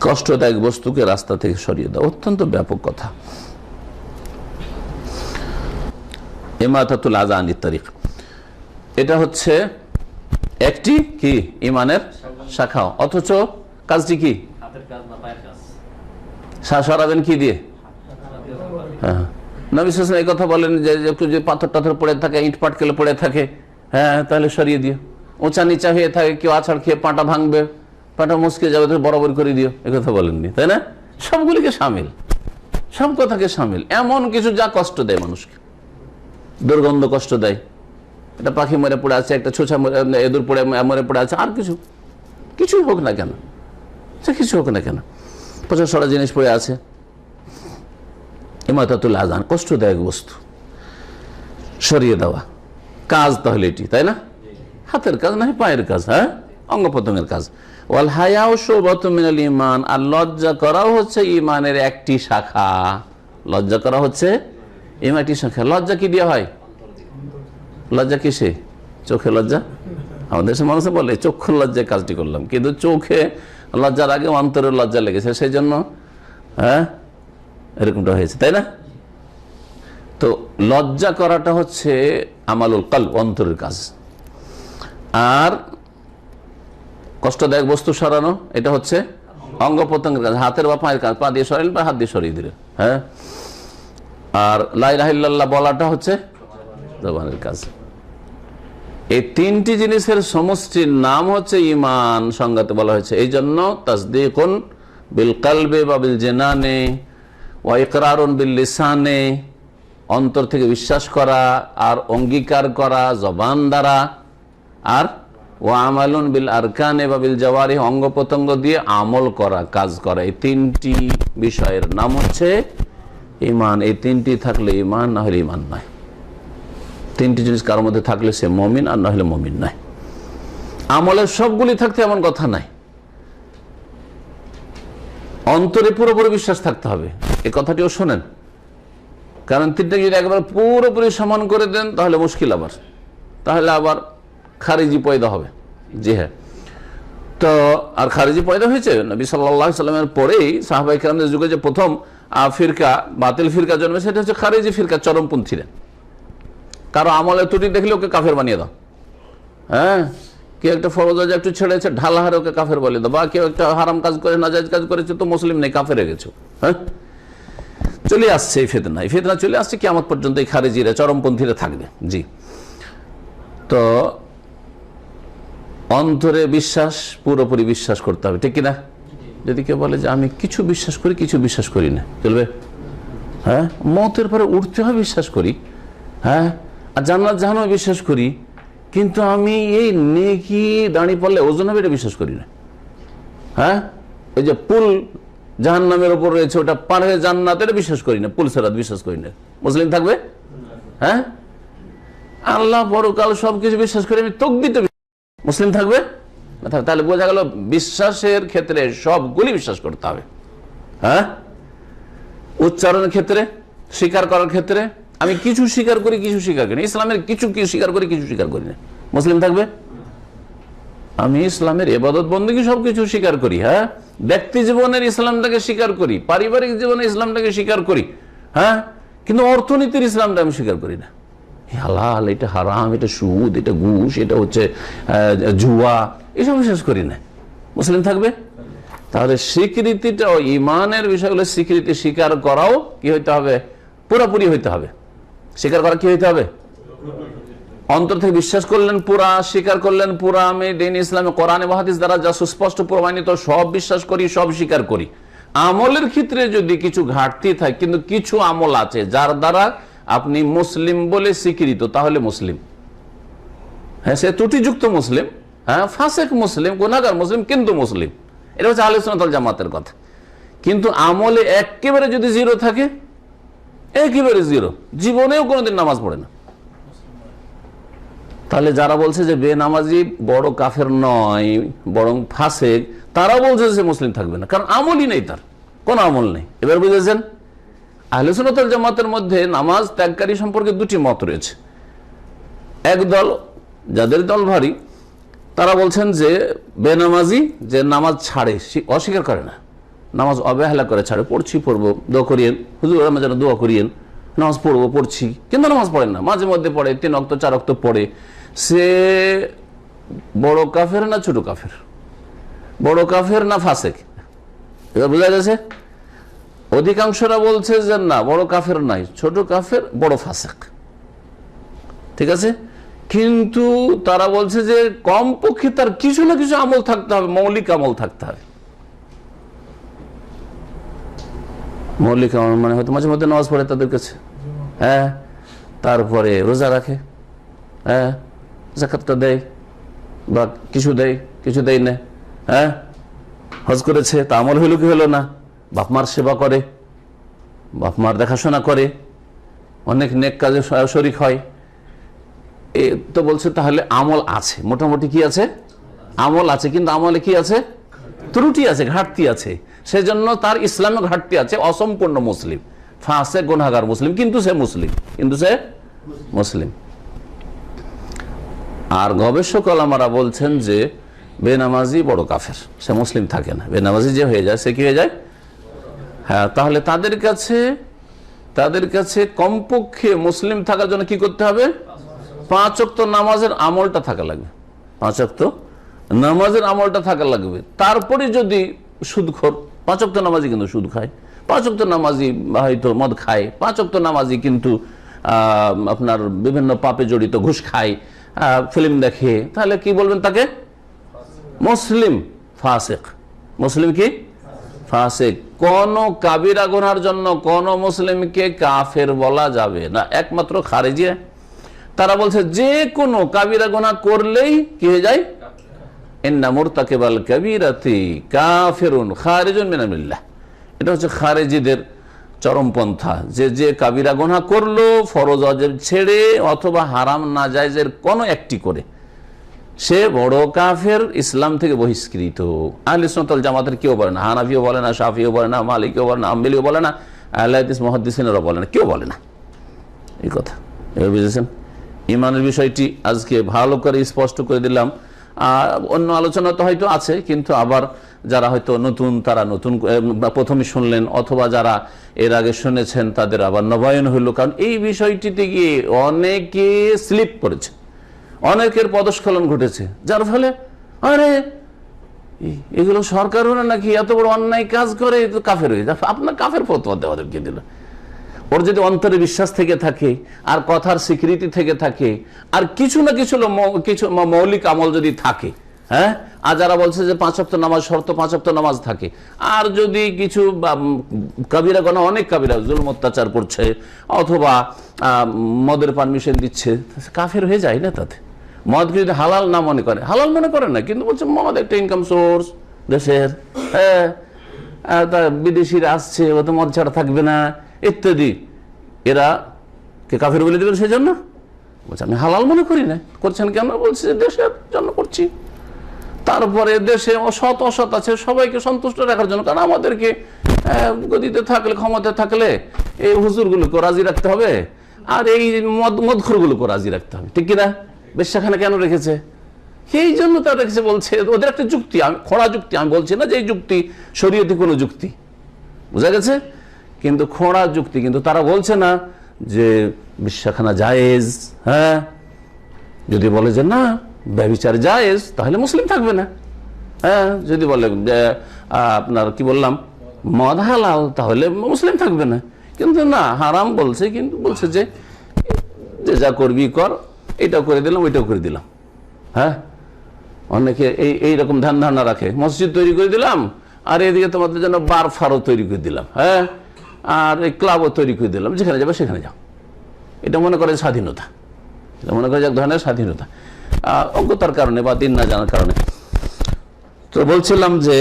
কষ্টদায়ক বস্তুকে রাস্তা থেকে সরিয়ে দাও অত্যন্ত ব্যাপক কথা। ইমাতাতুল আযা আনিত তরিক, এটা হচ্ছে একটি কি ইমানের শাখা, অথচ কাজটি কি সরাবেন কি দিয়ে? হ্যাঁ, নবী সাল্লাল্লাহু আলাইহি ওয়াসাল্লাম এই কথা বলেন যে একটু যে পাথর টাথর পড়ে থাকে, ইট পাটকেল পড়ে থাকে, হ্যাঁ তাহলে সরিয়ে দিও। উঁচা নিচা হয়ে থাকে, কেউ আছাড় খেয়ে পাটা ভাঙবে, পাটা মুসকে যাবে, তো বরাবর করে দিও, এ কথা বলেননি, তাই না? সবগুলিকে সামিল, সব কথাকে সামিল। এমন কিছু যা কষ্ট দেয় মানুষকে, দুর্গন্ধ কষ্ট দেয়, একটা পাখি মরে পড়ে আছে, একটা ছোছা এদুর পড়ে মরে পড়ে আছে, আর কিছু কিছুই হোক না কেন, সে কিছু হোক না কেন, পচা সরা জিনিস পড়ে আছে, ইমাতাতুল আযান, কষ্টদায়ক বস্তু সরিয়ে দেওয়া কাজ, তাহলে এটি, তাই না? হাতের কাজ না পায়ের কাজ, হ্যাঁ অঙ্গ প্রত্যঙ্গের কাজ। ওয়াল হায়াউ শুবাতুম মিনাল ঈমান, আর লজ্জা করাও হচ্ছে ঈমানের একটি শাখা। লজ্জা করা হচ্ছে ঈমানের একটি শাখা। লজ্জা কি দিয়ে হয়? লজ্জা কিসে? চোখে লজ্জা। আমাদের দেশের মানুষে বলে চক্ষুর লজ্জায় কাজটি করলাম, কিন্তু চোখে লজ্জার আগে অন্তরের লজ্জা লেগেছে, সেই জন্য হ্যাঁ এরকমটা হয়েছে, তাই না? তো লজ্জা করাটা হচ্ছে আমালুল কলব, অন্তরের কাজ। আর কষ্টদায়ক বস্তু সরানো, এটা হচ্ছে অঙ্গ প্রত্যঙ্গের কাজ, হাতের বা পায়ের কাজ, পা দিয়ে সরাইলেন বা হাত দিয়ে সরিয়ে দিলেন, হ্যাঁ। আর লা ইলাহা ইল্লাল্লাহ বলাটা হচ্ছে জবানের কাজ। এই তিনটি জিনিসের সমষ্টির নাম হচ্ছে ঈমান, সংজ্ঞাতে বলা হয়েছে। এই জন্য তাসদীকুন বিল কলবে বা বিল জিনানে ওয়া ইকরারুন বিল লিসানে, অন্তর থেকে বিশ্বাস করা আর অঙ্গীকার করা জবান দ্বারা, আর ওয়া আমালুন বিল আরকানে বা বিল জাওয়ারিহ, অঙ্গ প্রত্যঙ্গ দিয়ে আমল করা, কাজ করা। এই তিনটি বিষয়ের নাম হচ্ছে ঈমান। এই তিনটি থাকলে ঈমান, না হলে ঈমান নয়। তিনটি জিনিস কারোর মধ্যে থাকলে সে মুমিন, আর না হলে মুমিন নয়। আমলের সবগুলি থাকতে এমন কথা নাই, অন্তরে পুরোপুরি বিশ্বাস থাকতে হবে। এই কথাটিও শোনেন, কারণ তিনটা যদি একবার পুরোপুরি সমান করে দেন তাহলে মুশকিল, তাহলে আবার খারিজি পয়দা হবে। জি হ্যাঁ, তো আর খারিজি পয়দা হয়েছে নবী সাল্লাল্লাহু আলাইহি ওয়াসাল্লামের পরেই সাহাবায়ে কেরামদের যুগে যে প্রথম ফিরকা, বাতিল ফিরকা জন্মে, সেটা হচ্ছে খারিজি ফিরকা, চরমপন্থীরা। কারো আমলের ত্রুটি দেখলে ওকে কাফের বানিয়ে দাও, হ্যাঁ। কেউ একটা ফরজ একটু ছেড়েছে, ঢালাহারে ওকে কাফের বলে দাও, বা কেউ একটা হারাম কাজ করে, নাজায়েজ কাজ করেছে, তো মুসলিম নেই, কাফের হয়ে গেছে, হ্যাঁ। চলে আসছে এই ফিতনা, এই ফিতনা চলে আসছে, কিয়ামত পর্যন্ত এই খারিজিরা, চরমপন্থীরা থাকবে। জি, তো অন্তরে বিশ্বাস, পুরোপুরি বিশ্বাস করতে হবে, ঠিক কিনা? যদি কেউ বলে যে আমি কিছু বিশ্বাস করি, কিছু বিশ্বাস করি না, চলবে? হ্যাঁ, মতের পরে উঠতে হয় বিশ্বাস করি, হ্যাঁ, আর জান্নাত জাহান্নাম বিশ্বাস করি, কিন্তু আমি এই নেকি দাঁড়িয়ে পড়লে ওজন হবে এটা বিশ্বাস করি না। হ্যাঁ, ওই যে পুল জাহান্নামের উপর রয়েছে, ওটা পার হয়ে জান্নাত, এটা বিশ্বাস করি না, পুল সিরাত বিশ্বাস করি না। মুসলিম থাকবে? হ্যাঁ, আল্লাহ পরকাল সবকিছু বিশ্বাস করি, আমি তাকদীরটা মুসলিম থাকবে? তাহলে বোঝা গেল বিশ্বাসের ক্ষেত্রে সবগুলি বিশ্বাস করতে হবে। হ্যাঁ, উচ্চারণের ক্ষেত্রে, স্বীকার করার ক্ষেত্রে আমি কিছু স্বীকার করি, কিছু স্বীকার করি না। ইসলামের কিছু স্বীকার করি, কিছু স্বীকার করি না। মুসলিম থাকবে? আমি ইসলামের ইবাদত বন্দেগী সবকিছু স্বীকার করি, হ্যাঁ, ব্যক্তি জীবনের ইসলামটাকে স্বীকার করি, পারিবারিক জীবনে ইসলামটাকে স্বীকার করি, হ্যাঁ, কিন্তু অর্থনীতির ইসলামটা আমি স্বীকার করি না। হালাল, এটা হারাম, এটা সুদ, এটা ঘুষ, এটা হচ্ছে জুয়া, এসব বিশ্বাস করি না। মুসলিম থাকবে? তাহলে স্বীকৃতিটা, ইমানের বিষয়গুলো স্বীকৃতি স্বীকার করাও কি হইতে হবে? পুরোপুরি হইতে হবে। স্বীকার করা কি হইতে হবে? অন্তর থেকে বিশ্বাস করলেন পুরা, স্বীকার করলেন পুরা। আমি দ্বীন ইসলামে কোরআন এবং হাদিস দ্বারা যা সুস্পষ্ট প্রমাণিত সব বিশ্বাস করি, সব স্বীকার করি। আমলের ক্ষেত্রে যদি কিছু ঘাটতি থাকে, কিন্তু কিছু আমল আছে যার দ্বারা আপনি মুসলিম বলে স্বীকৃত, তাহলে মুসলিম। হ্যাঁ, সে ত্রুটিযুক্ত মুসলিম, হ্যাঁ, ফাসেক মুসলিম, গুনাহগার মুসলিম, কিন্তু মুসলিম। এটা হচ্ছে আহলে সুন্নাত ওয়াল জামাতের কথা। কিন্তু আমলে একেবারে যদি জিরো থাকে, একেবারে জিরো, জীবনেও কোনোদিন নামাজ পড়ে না, তাহলে যারা বলছে যে বেনামাজি বড় কাফের নয়, বরং ফাসেক, তারা বলছে যে মুসলিম থাকবে না, কারণ আমলই নেই, তার কোনো আমল নেই। এবার বুঝেছেন? আহলে সুন্নাত ওয়াল জামাতের মধ্যে নামাজ ত্যাগকারী সম্পর্কে দুটি মত রয়েছে। এক দল, যাদের দল ভারী, তারা বলছেন যে বেনামাজি যে নামাজ ছাড়ে, অস্বীকার করে না, নামাজ অবহেলা করে ছাড়ে, পড়ছি পড়বো, দোয়া করিয়েন, হুজুর আমার যেন দোয়া করিয়েন, নামাজ পড়বো, পড়ছি, কিন্তু নামাজ পড়েন না, মাঝে মধ্যে পড়ে, 3 ওয়াক্ত 4 ওয়াক্ত পড়ে, সে বড় কাফের না ছোট কাফের? বড় কাফের না ফাসেক? এবার বোঝা গেছে? অধিকাংশরা বলছে যে না, বড় কাফের নাই, ছোট কাফের, বড় ফাসেক। ঠিক আছে, কিন্তু তারা বলছে যে কমপক্ষে তার কিছু না কিছু আমল থাকতে হবে, মৌলিক আমল থাকতে হবে। মৌলিক আমল মানে হয়তো মাঝে মধ্যে নামাজ পড়ে তাদের কাছে, হ্যাঁ, তারপরে রোজা রাখে, হ্যাঁ, যাকাতটা দেয় বা কিছু দেয়, কিছু দেয় না, হ্যাঁ, হজ করেছে, তা আমল হইল কি হলো না, বাপ মার সেবা করে, বাপ মার দেখাশোনা করে, অনেক নেক কাজে শরিক হয়। এ তো বলছে তাহলে আমল আছে, মোটামুটি কি আছে, আমল আছে, কিন্তু আমলে কি আছে, ত্রুটি আছে, ঘাটতি আছে, সেজন্য তার ইসলামে ঘাটতি আছে, অসম্পূর্ণ মুসলিম, ফাসেক গুনাহগার মুসলিম, কিন্তু সে মুসলিম, কিন্তু সে মুসলিম। আর গবেষক ওলামারা বলছেন যে বেনামাজি বড় কাফের, সে মুসলিম থাকে না, বেনামাজি যে হয়ে যায় সে কি হয়ে যায়, হ্যাঁ। তাহলে তাদের কাছে কমপক্ষে মুসলিম থাকার জন্য কি করতে হবে, 5 ওয়াক্ত নামাজের আমলটা থাকা লাগবে, 5 ওয়াক্ত নামাজের আমলটা থাকা লাগবে। তারপরে যদি সুদখোর, 5 ওয়াক্ত নামাজি কিন্তু সুদ খায়, 5 ওয়াক্ত নামাজি হয়তো মদ খায়, 5 ওয়াক্ত নামাজি কিন্তু আপনার বিভিন্ন পাপে জড়িত, ঘুষ খায়, ফিল্ম দেখে, তাহলে কি বলবেন তাকে, মুসলিম ফাসেক। মুসলিম কি ফাসেক। কোন কাবিরা গুনার জন্য কোন মুসলিমকে কাফের বলা যাবে না, একমাত্র খারেজি। তারা বলছে যে কোনো কাবিরা গুনাহ করলেই কি হয়ে যায়, ইন্না মুরতাকিবাল কাবীরাতি কাফিরুন খারিজুন মিনাল মিল্লাহ। এটা হচ্ছে খারেজিদের চরমপন্থা, যে কাবিরা গুনাহ করলো ফরজ ওয়াজিব ছেড়ে অথবা হারাম নাজায়েজের কোনো একটি করে, সে বড় কাফের, ইসলাম থেকে বহিষ্কৃত। আহলে সুন্নাত ওয়াল জামাতের কেউ বলে না, হানাফিও বলে না, শাফিও বলে না, মালিকিও বলে না, হাম্বলিও বলে না, আহলে হাদিস মুহাদ্দিসিনরা বলে না, কেউ বলে না এই কথা। এবার বুঝেছেন? ইমানের বিষয়টি আজকে ভালো করে স্পষ্ট করে দিলাম। অন্য আলোচনা তো হয়তো আছে, কিন্তু আবার যারা হয়তো নতুন, তারা নতুন প্রথমে শুনলেন, অথবা যারা এর আগে শুনেছেন তাদের আবার নবায়ন হইল, কারণ এই বিষয়টিতে গিয়ে অনেকে স্লিপ করেছে, অনেকের পদস্খলন ঘটেছে, যার ফলে আরে এগুলো সরকারও না নাকি এত বড় অন্যায় কাজ করে, তো কাফের হয়ে যায়। আপনার কাফের ফতোয়া দেওয়াদেরকে দিল। ওর যদি অন্তরে বিশ্বাস থেকে থাকে, আর কথার স্বীকৃতি থেকে থাকে, আর কিছু না কিছু মৌলিক আমল যদি থাকে, হ্যাঁ, আর যারা বলছে যে 5 ওয়াক্ত নামাজ শর্ত, 5 ওয়াক্ত নামাজ থাকে, আর যদি কিছু কাবিরা গুনাহ, অনেক কাবিরা, জুলম অত্যাচার করছে, অথবা মদের পারমিশন দিচ্ছে, কাফের হয়ে যায় না তাতে। মদকে যদি হালাল না মনে করে, হালাল মনে করে না, কিন্তু বলছে মদ একটা ইনকাম সোর্স দেশের, হ্যাঁ, বিদেশিরা আসছে, ও তো মদ ছাড়া থাকবে না, ইত্যাদি, এরা কে কাফের বলে দেবেন? সেই জন্য বলছে আমি হালাল মনে করি না। করছেন কেন? বলছে দেশের জন্য করছি। তারপরে দেশে অসৎ আছে, সবাইকে সন্তুষ্ট রাখার জন্য, কারণ আমাদেরকে গদিতে থাকলে, ক্ষমতা থাকলে এই হুজুরগুলোকে রাজি রাখতে হবে, আর এই মদখোরগুলোকে রাজি রাখতে হবে, ঠিক কিনা? বেশ্যাখানা কেন রেখেছে? সেই জন্য তারা রেখেছে। বলছে ওদের একটা যুক্তি, খোঁড়া যুক্তি, আমি বলছি না যে এই যুক্তি শরীয়তে কোনো যুক্তি, বুঝা গেছে, কিন্তু খোঁড়া যুক্তি। কিন্তু তারা বলছে না যে বেশ্যাখানা জায়েজ। হ্যাঁ, যদি বলে যে না ব্যভিচার জায়েজ, তাহলে মুসলিম থাকবে না। হ্যাঁ, যদি বলে আপনার কি বললাম মদ হালাল, তাহলে মুসলিম থাকবে না। কিন্তু না, হারাম বলছে, কিন্তু বলছে যে যা করবি কর, এটাও করে দিলাম, ওইটাও করে দিলাম। হ্যাঁ, অনেকে এইরকম ধ্যান ধারণা রাখে, মসজিদ তৈরি করে দিলাম, আর এদিকে তোমাদের জন্য বার ফারও তৈরি করে দিলাম, হ্যাঁ, আর এই ক্লাবও তৈরি করে দিলাম, যেখানে যাবে সেখানে যাও। এটা মনে করে স্বাধীনতা, এটা মনে করে এক ধরনের স্বাধীনতা, অজ্ঞতার কারণে বা দিন না জানার কারণে। তো বলছিলাম যে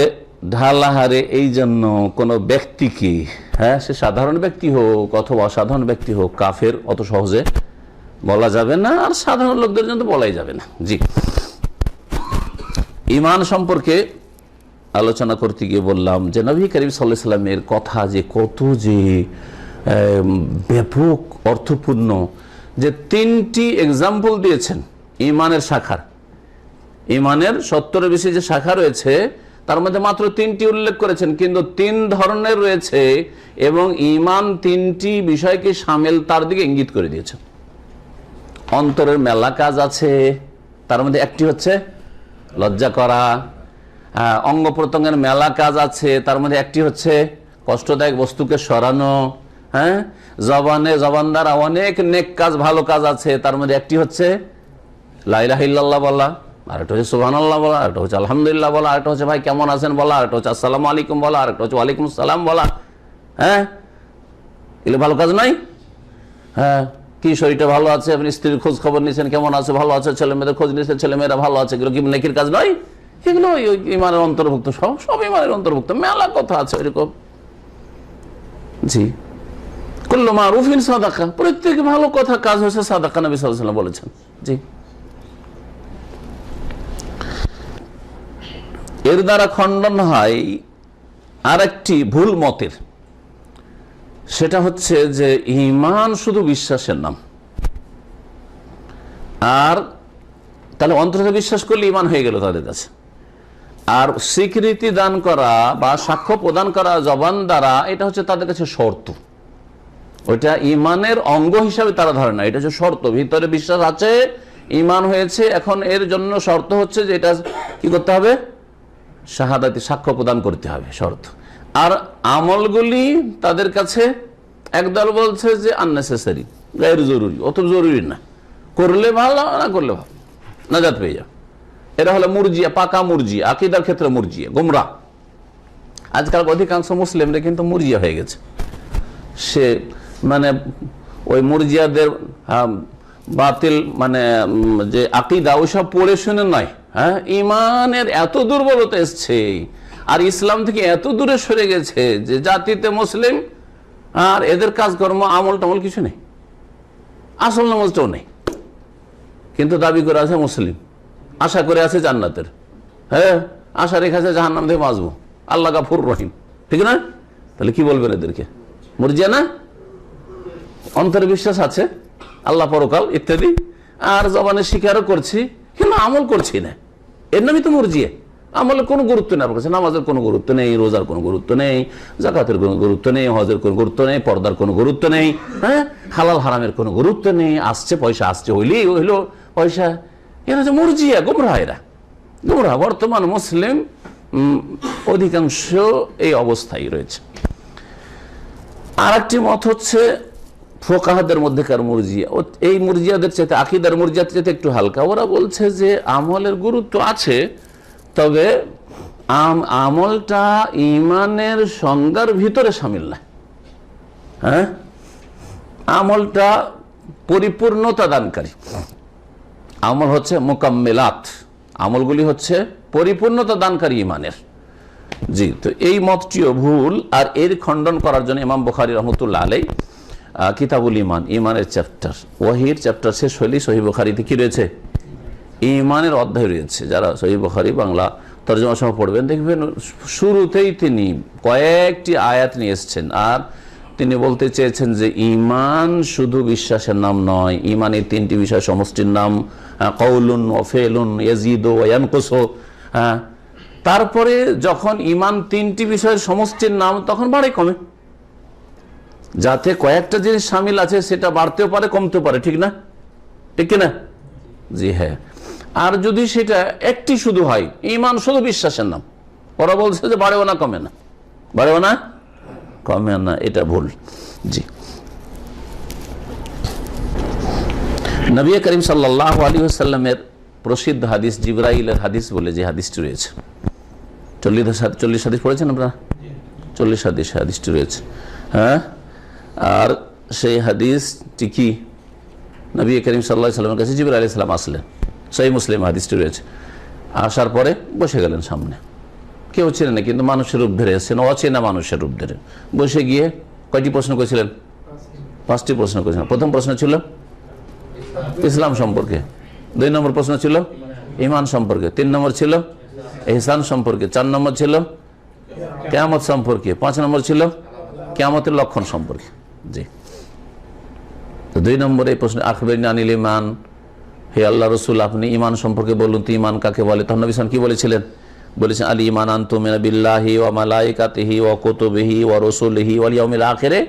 ঢালাহারে এই জন্য কোনো ব্যক্তিকে, হ্যাঁ, সে সাধারণ ব্যক্তি হোক অথবা অসাধারণ ব্যক্তি হোক, কাফের অত সহজে বলা যাবে না, আর সাধারণ লোকদের জন্য বলাই যাবে না। জি, ঈমান সম্পর্কে আলোচনা করতে গিয়ে বললাম যে নবী করিম সাল্লাল্লাহু আলাইহি ওয়াসাল্লামের কথা যে কত যে ব্যাপক অর্থপূর্ণ, যে 3টি এক্সাম্পল দিয়েছেন ঈমানের শাখার। ঈমানের 70-এর বেশি যে শাখা রয়েছে, তার মধ্যে মাত্র 3টি উল্লেখ করেছেন, কিন্তু 3 ধরনের রয়েছে, এবং ঈমান 3টি বিষয়কে শামিল, তার দিকে ইঙ্গিত করে দিয়েছেন। অন্তরের মেলা কাজ আছে, তার মধ্যে একটি হচ্ছে লজ্জা করা, অঙ্গ প্রত্যঙ্গের মেলা কাজ আছে, তার মধ্যে একটি হচ্ছে কষ্টদায়ক বস্তুকে সরানো। হ্যাঁ, জবান দ্বারা অনেক নেক কাজ, ভালো কাজ আছে, তার মধ্যে একটি হচ্ছে লা ইলাহা ইল্লাল্লাহ বলা, আরেকটা হচ্ছে সুবহানাল্লাহ বলা, আরেকটা হচ্ছে আলহামদুলিল্লাহ বলা, আরেকটা হচ্ছে ভাই কেমন আছেন বলা, আরেকটা হচ্ছে আসসালামু আলাইকুম বলা, আরেকটা হচ্ছে ওয়ালাইকুম আসসালাম বলা। হ্যাঁ, এগুলো ভালো কাজ নয়? হ্যাঁ, কি শরীরটা ভালো আছে, আপনি স্ত্রীর খোঁজ খবর নিয়েছেন, কেমন আছে, ভালো আছে, ছেলে মেয়েদের খোঁজ নিয়েছেন, ছেলে মেয়েরা ভালো আছে, এগুলো কি নেকির কাজ নয়? এগুলো ইমানের অন্তর্ভুক্ত, সব ইমানের অন্তর্ভুক্ত, মেলা কথা আছে এরকম। জি, কুল্লু মারুফিন সাদাকা, প্রত্যেক ভালো কথা কাজ হচ্ছে সাদাকা, নবী সাল্লাল্লাহু আলাইহি ওয়াসাল্লাম বলেছেন। জি, এর দ্বারা খণ্ডন হয় আরেকটি ভুল মতের, সেটা হচ্ছে যে ঈমান শুধু বিশ্বাসের নাম, আর তাহলে অন্তরে বিশ্বাস করলে ঈমান হয়ে গেল তাদের কাছে। আর স্বীকৃতি দান করা বা সাক্ষ্য প্রদান করা জবান দ্বারা, এটা হচ্ছে তাদের কাছে শর্ত, ওইটা ঈমানের অঙ্গ হিসাবে তারা ধরে না, এটা হচ্ছে শর্ত। ভিতরে বিশ্বাস আছে, ঈমান হয়েছে, এখন এর জন্য শর্ত হচ্ছে যে এটা কি করতে হবে, শাহাদাতি, সাক্ষ্য প্রদান করতে হবে, শর্ত। আর আমলগুলি তাদের কাছে একদল বলছে যে আননেসেসারি, গায়ের জরুরি, অত জরুরি না, করলে ভালো, না করলে ভালো, নাজাত পেয়ে যাও। এরা হলো মুরজিয়া, পাকা মুরজিয়া, আকীদার ক্ষেত্রে মুরজিয়া, গোমরা। আজকাল অধিকাংশ মুসলিমরা কিন্তু মুরজিয়া হয়ে গেছে। সে মানে ওই মুরজিয়াদের বাতিল মানে যে আকীদা, ওইসব পড়ে শুনে নয়। হ্যাঁ, ঈমানের এত দুর্বলতা এসছে, আর ইসলাম থেকে এত দূরে সরে গেছে যে জাতিতে মুসলিম, আর এদের কাজকর্ম আমল টামল কিছু নেই, আসল নামাজটাও নেই, কিন্তু দাবি করে আছে মুসলিম, আশা করে আছে জান্নাতের। হ্যাঁ, আশা রেখেছে জাহান্নাম থেকে বাঁচবো, আল্লাহ গাফুর রহিম, ঠিক না? তাহলে কি বলবেন এদেরকে? মুরজিয়া না? অন্তরে বিশ্বাস আছে আল্লাহ পরকাল ইত্যাদি, আর জবানে স্বীকারও করছি, কিন্তু আমল করছি না, এর নামই তো মুরজিয়া। আমলের কোনো গুরুত্ব নেই, আপনার কাছে নামাজের কোনো গুরুত্ব নেই, রোজার কোনো গুরুত্ব নেই, যাকাতের কোনো গুরুত্ব নেই, হজের কোনো গুরুত্ব নেই, পর্দার কোনো গুরুত্ব নেই, হ্যাঁ, হালাল হারামের কোনো গুরুত্ব নেই, আসছে পয়সা, আসছে হইলেই হইলো পয়সা। এরা হচ্ছে মুরজিয়া, গুমরাহ, এরা গুমরাহ। বর্তমান মুসলিম অধিকাংশ এই অবস্থায় রয়েছে। আর একটি মত হচ্ছে ফোকাহাদের মধ্যেকার মুরজিয়া, এই মুরজিয়াদের চাইতে, আকীদার মুরজিয়াদের চাইতে একটু হালকা। ওরা বলছে যে আমলের গুরুত্ব আছে, তবে আমলটা ঈমানের সংজ্ঞার ভিতরে শামিল না। হ্যাঁ, আমলটা পরিপূর্ণতা দানকারী, আমল হচ্ছে মুকাম্মিলাত, আমলগুলি হচ্ছে পরিপূর্ণতা দানকারী ঈমানের। জি, তো এই মতটিও ভুল। আর এর খণ্ডন করার জন্য ইমাম বুখারী রাহমাতুল্লাহ আলাইহি কিতাবুল ঈমান, ঈমানের চ্যাপ্টার, ওয়াহির চ্যাপ্টার শেষ হইলেই সহিহ বুখারীতে কি রয়েছে, ঈমানের অধ্যায় রয়েছে। যারা সহিহ বুখারী বাংলা তরজমা সহ পড়বেন, দেখবেন শুরুতেই তিনি কয়েকটি আয়াত নিয়ে এসেছেন, আর তিনি বলতে চেয়েছেন যে ঈমান শুধু বিশ্বাসের নাম নয়, ঈমানের তিনটি বিষয় সমষ্টির নাম, কওলুন ওয়া ফিলুন ইয়াজিদু ওয়া ইয়ানকুসু। তারপরে যখন ঈমান তিনটি বিষয়ের সমষ্টির নাম, তখন বাড়ে কমে, যাতে কয়েকটা জিনিস শামিল আছে, সেটা বাড়তেও পারে কমতেও পারে, ঠিক না? ঠিক কিনা? জি হ্যাঁ। আর যদি সেটা একটি শুধু হয়, ঈমান শুধু বিশ্বাসের নাম, ওরা বলছে যে বাড়েও না কমে না, বাড়েও না কমে না, এটা ভুল। জি, নবী করিম সাল্লাল্লাহু আলাইহি ওয়াসাল্লামের প্রসিদ্ধ হাদিস, জিবরাইলের হাদিস বলে যে হাদিসটি রয়েছে, 40 হাদিস পড়েছেন আপনারা? 40 হাদিসটি রয়েছে। হ্যাঁ, আর সেই হাদিসটি কি, নবী করিম সাল্লাল্লাহু আলাইহি ওয়াসাল্লামের কাছে জিবরাইল আলাইহিস সালাম আসলেন, সহিহ মুসলিম হাদিসটি রয়েছে। আসার পরে বসে গেলেন সামনে, কেউ ছিলেন না, কিন্তু মানুষের রূপ ধরে এসেছেন, অচেনা মানুষের রূপ ধরে বসে গিয়ে কয়টি প্রশ্ন করেছিলেন? 5টি প্রশ্ন করেছিলেন। প্রথম প্রশ্ন ছিল ইসলাম সম্পর্কে, 2 নম্বর প্রশ্ন ছিল ঈমান সম্পর্কে, 3 নম্বর ছিল ইহসান সম্পর্কে, 4 নম্বর ছিল কিয়ামত সম্পর্কে, 5 নম্বর ছিল কিয়ামতের লক্ষণ সম্পর্কে। জি, তো 2 নম্বরে এই প্রশ্ন, আখবিরনি আনিল ঈমান, হে আল্লাহ রাসূল আপনি ঈমান সম্পর্কে বলুন তো, ঈমান কাকে বলে? তখন নবী সাল্লাল্লাহু আলাইহি ওয়াসাল্লাম কি বলেছিলেন? বলেছেন আল ঈমান আন তুমিনা বিল্লাহি ওয়া মালাইকাতিহি ওয়া কুতুবিহি ওয়া রাসূলিহি ওয়াল ইয়াউমিল আখিরে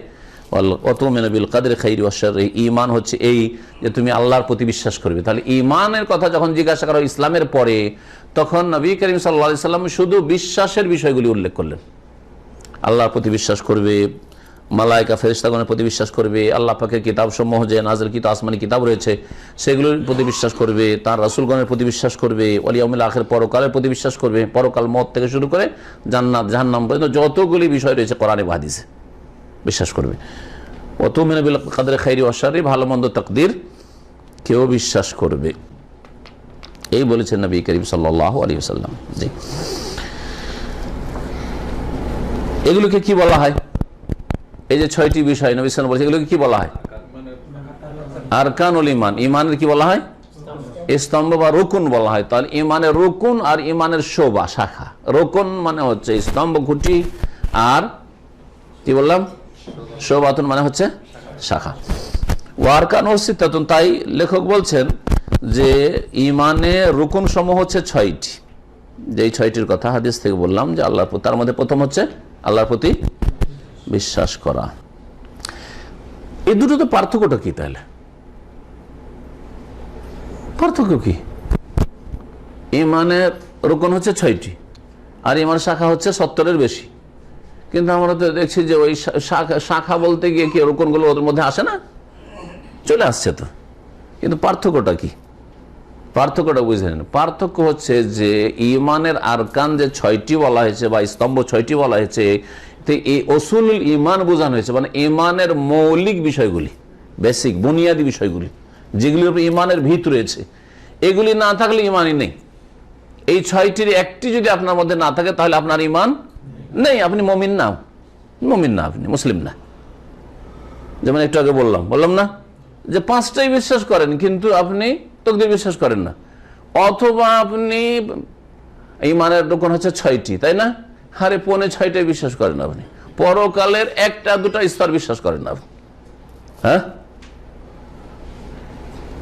ওয়া তুমিনা বিল কদরি খাইরি ওয়া শাররি। ঈমান হচ্ছে এই যে তুমি আল্লাহর প্রতি বিশ্বাস করবে। তাহলে ঈমানের কথা যখন জিজ্ঞাসা করা হয় ইসলামের পরে, তখন নবী করিম সাল্লাল্লাহু আলাইহি সাল্লাম শুধু বিশ্বাসের বিষয়গুলি উল্লেখ করলেন। আল্লাহর প্রতি বিশ্বাস করবে, মালায়েকা ফেরেশতাগণের প্রতি বিশ্বাস করবে, আল্লাহ পাকের কিতাবসমূহ যে নাযিল কিতাব আসমানি কিতাব রয়েছে সেগুলোর প্রতি বিশ্বাস করবে, তার রাসূলগণের প্রতি বিশ্বাস করবে, ওয়াল ইয়াউমিল আখির পরকালের প্রতি বিশ্বাস করবে, পরকাল মওত থেকে শুরু করে জান্নাত জাহান্নাম পর্যন্ত যতগুলি বিষয় রয়েছে কোরআনে বা হাদিসে বিশ্বাস করবে। ওয়া তুমিনু বিল কদরি খাইরি ওয়া শাররি, ভালো মন্দ তাকদীর কেউ বিশ্বাস করবে। এই বলেছেন নবী করিম সাল্লাল্লাহু আলাইহি ওয়াসাল্লাম। জি, এগুলোকে কি বলা হয়? এই যে 6টি বিষয় নবী সাল্লাল্লাহু আলাইহি ওয়াসাল্লাম বলেছেন, এগুলোকে কি বলা হয়? আরকানুল ঈমান। ঈমানের কি বলা হয়? স্তম্ভ বা রুকুন বলা হয়। তাহলে ঈমানের রুকুন আর ঈমানের শোভা শাখা। রুকুন মানে হচ্ছে স্তম্ভ খুঁটি, আর কি বললাম শোভাতুন মানে হচ্ছে শাখা। ওয়ারকানুল সিত্তাতুন, তাই লেখক বলছেন যে ঈমানের রুকুন সমূহ হচ্ছে 6টি। যেই 6টির কথা হাদিস থেকে বললাম যে আল্লাহর প্রতি, তার মধ্যে প্রথম হচ্ছে আল্লাহর প্রতি বিশ্বাস করা। এই দুটো তো পার্থক্যটা কি? তাহলে পার্থক্য কি? ঈমানের রুকন হচ্ছে 6টি আর ঈমান শাখা হচ্ছে 70-এর বেশি, কিন্তু আমরা তো দেখছি যে ওই শাখা বলতে গিয়ে কি রুকনগুলো ওদের মধ্যে আসে না? চলে আসছে তো, কিন্তু পার্থক্যটা কি? পার্থক্যটা বুঝলেন? পার্থক্য হচ্ছে যে ঈমানের আরকান যে 6টি বলা হয়েছে বা স্তম্ভ 6টি বলা হয়েছে, এই উসুলুল ঈমান বোঝানো হয়েছে, মানে ঈমানের মৌলিক বিষয়গুলি, বেসিক বুনিয়াদী বিষয়গুলি যেগুলির উপর ঈমানের ভিত রয়েছে, এগুলি না থাকলে ঈমানই নেই। এই 6টির একটি যদি আপনার মধ্যে না থাকে তাহলে আপনার ঈমান নেই, আপনি মুমিন না, মুমিন না, আপনি মুসলিম না। যেমন একটু আগে বললাম না যে 5টাই বিশ্বাস করেন কিন্তু আপনি তাকদীর বিশ্বাস করেন না, অথবা আপনি ঈমানের রুকন হচ্ছে 6টি, তাই না? আরে পৌনে 6টাই বিশ্বাস করেন আপনি, পরকালের 1-2টা স্তর বিশ্বাস করেন না। হ্যাঁ,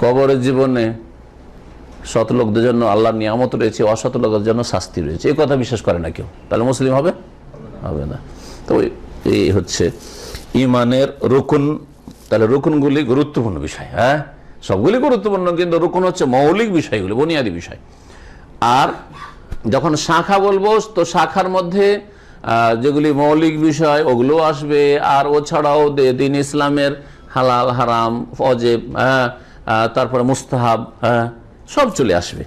কবরের জীবনে সৎ লোকদের জন্য আল্লাহর নিয়ামত রয়েছে, অসৎ লোকদের জন্য শাস্তি রয়েছে, এই কথা বিশ্বাস করে না কেউ, তাহলে মুসলিম হবে? হবে না। তো এই হচ্ছে ঈমানের রুকুন। তাহলে রুকুনগুলি গুরুত্বপূর্ণ বিষয়, হ্যাঁ সবগুলি গুরুত্বপূর্ণ, কিন্তু রুকুন হচ্ছে মৌলিক বিষয়গুলি, বুনিয়াদী বিষয়। আর যখন শাখা বলবো তো শাখার মধ্যে যেগুলি মৌলিক বিষয় ওগুলো আসবে, আর ও ছাড়াও দিন ইসলামের হালাল হারাম ওয়াজিব, তারপরে মুস্তাহাব, সব চলে আসবে।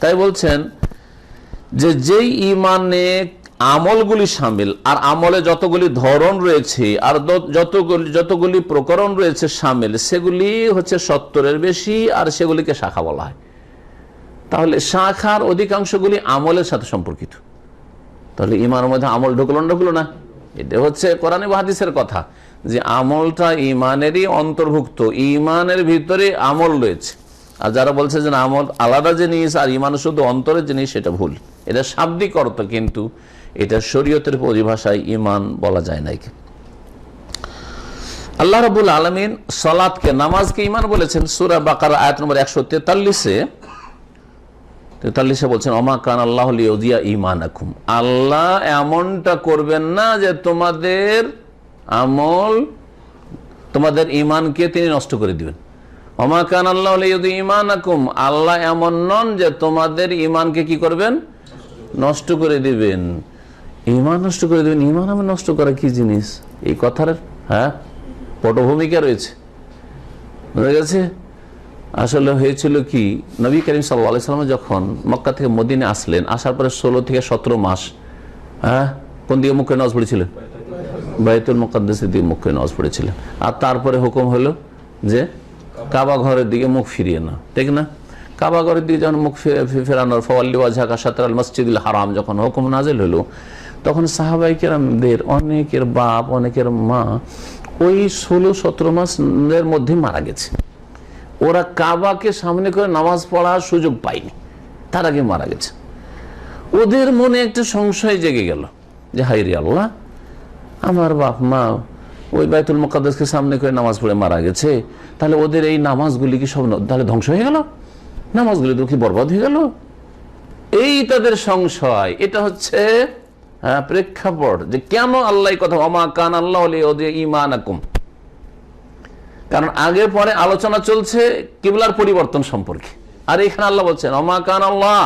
তাই বলছেন যে যেই ঈমানে আমলগুলি শামিল, আর আমলে যতগুলি ধরন রয়েছে আর যতগুলি প্রকরণ রয়েছে শামিল, সেগুলি হচ্ছে 70-এর বেশি, আর সেগুলিকে শাখা বলা হয়। তাহলে শাখার অধিকাংশগুলি আমলের সাথে সম্পর্কিত। তাহলে ঈমানের মধ্যে আমল ঢুকলো না, এটা হচ্ছে কোরআনে বা হাদিসের কথা যে আমলটা ঈমানেরই অন্তর্ভুক্ত, ঈমানের ভিতরে আমল রয়েছে। আর যারা বলছে যে আমল আলাদা জিনিস আর ঈমান শুধু অন্তরের জিনিস, সেটা ভুল। এটা শাব্দিক অর্থ, কিন্তু এটা শরীয়তের পরিভাষায় ঈমান বলা যায় না। আল্লাহ রাব্বুল আলামিন সালাতকে, নামাজকে ঈমান বলেছেন। সূরা বাকারা আয়াত নম্বর 143 বলছেন ওমা কান আল্লাহু লিইউযিয়া ঈমানাকুম, আল্লাহ এমনটা করবেন না যে তোমাদের আমল, তোমাদের ঈমানকে তিনি নষ্ট করে দিবেন। ওমা কান আল্লাহু লিইউযিয়া ঈমানাকুম, আল্লাহ এমন নন যে তোমাদের ঈমানকে কি করবেন? নষ্ট করে দিবেন। ঈমান নষ্ট করে দিবেন, ঈমান আমি নষ্ট করা কি জিনিস? এই কথার পটভূমিকা রয়েছে, বুঝা গেছে? আসলে হয়েছিল কি, নবী করিম সাল্লাল্লাহু আলাইহি ওয়াসাল্লাম যখন মক্কা থেকে মদিনে আসলেন, আসার পরে 16 থেকে 17 মাস কোন দিকে মুখ করে নামাজ পড়েছিলেন? বাইতুল মুকাদ্দাসের দিকে মুখ করে নামাজ পড়েছিলেন। আর তারপরে হুকুম হলো যে কাবা ঘরের দিকে মুখ ফিরিয়ে না, ঠিক না? কাবা ঘরের দিকে যখন মুখ ফেরানোর ফাওয়াল্লি ওয়াজহাকা শাতরাল মসজিদুল হারাম যখন হুকুম নাযিল হলো, তখন সাহাবায়ে কেরামদের অনেকের বাপ, অনেকের মা ওই 16-17 মাসের মধ্যে মারা গেছে। ওরা কাবাকে সামনে করে নামাজ পড়ার সুযোগ পায়নি, তার আগে মারা গেছে। ওদের মনে একটা সংশয় জেগে গেল যে হায় রে আল্লাহ, আমার বাপ মা ওই বাইতুল মুকাদ্দাসকে সামনে করে নামাজ পড়ে মারা গেছে, তাহলে ওদের এই নামাজগুলি কি সব তাহলে ধ্বংস হয়ে গেল? নামাজগুলি তো কি বরবাদ হয়ে গেল? এই তাদের সংশয়। এটা হচ্ছে প্রেক্ষাপট যে কেন আল্লাহ কথা ওমা কান আল্লাহু লিইউযিয়া ঈমানাকুম, কারণ আগে পরে আলোচনা চলছে কিবলার পরিবর্তন সম্পর্কে, আর এখানে আল্লাহ বলছেন ওমা কান আল্লাহ,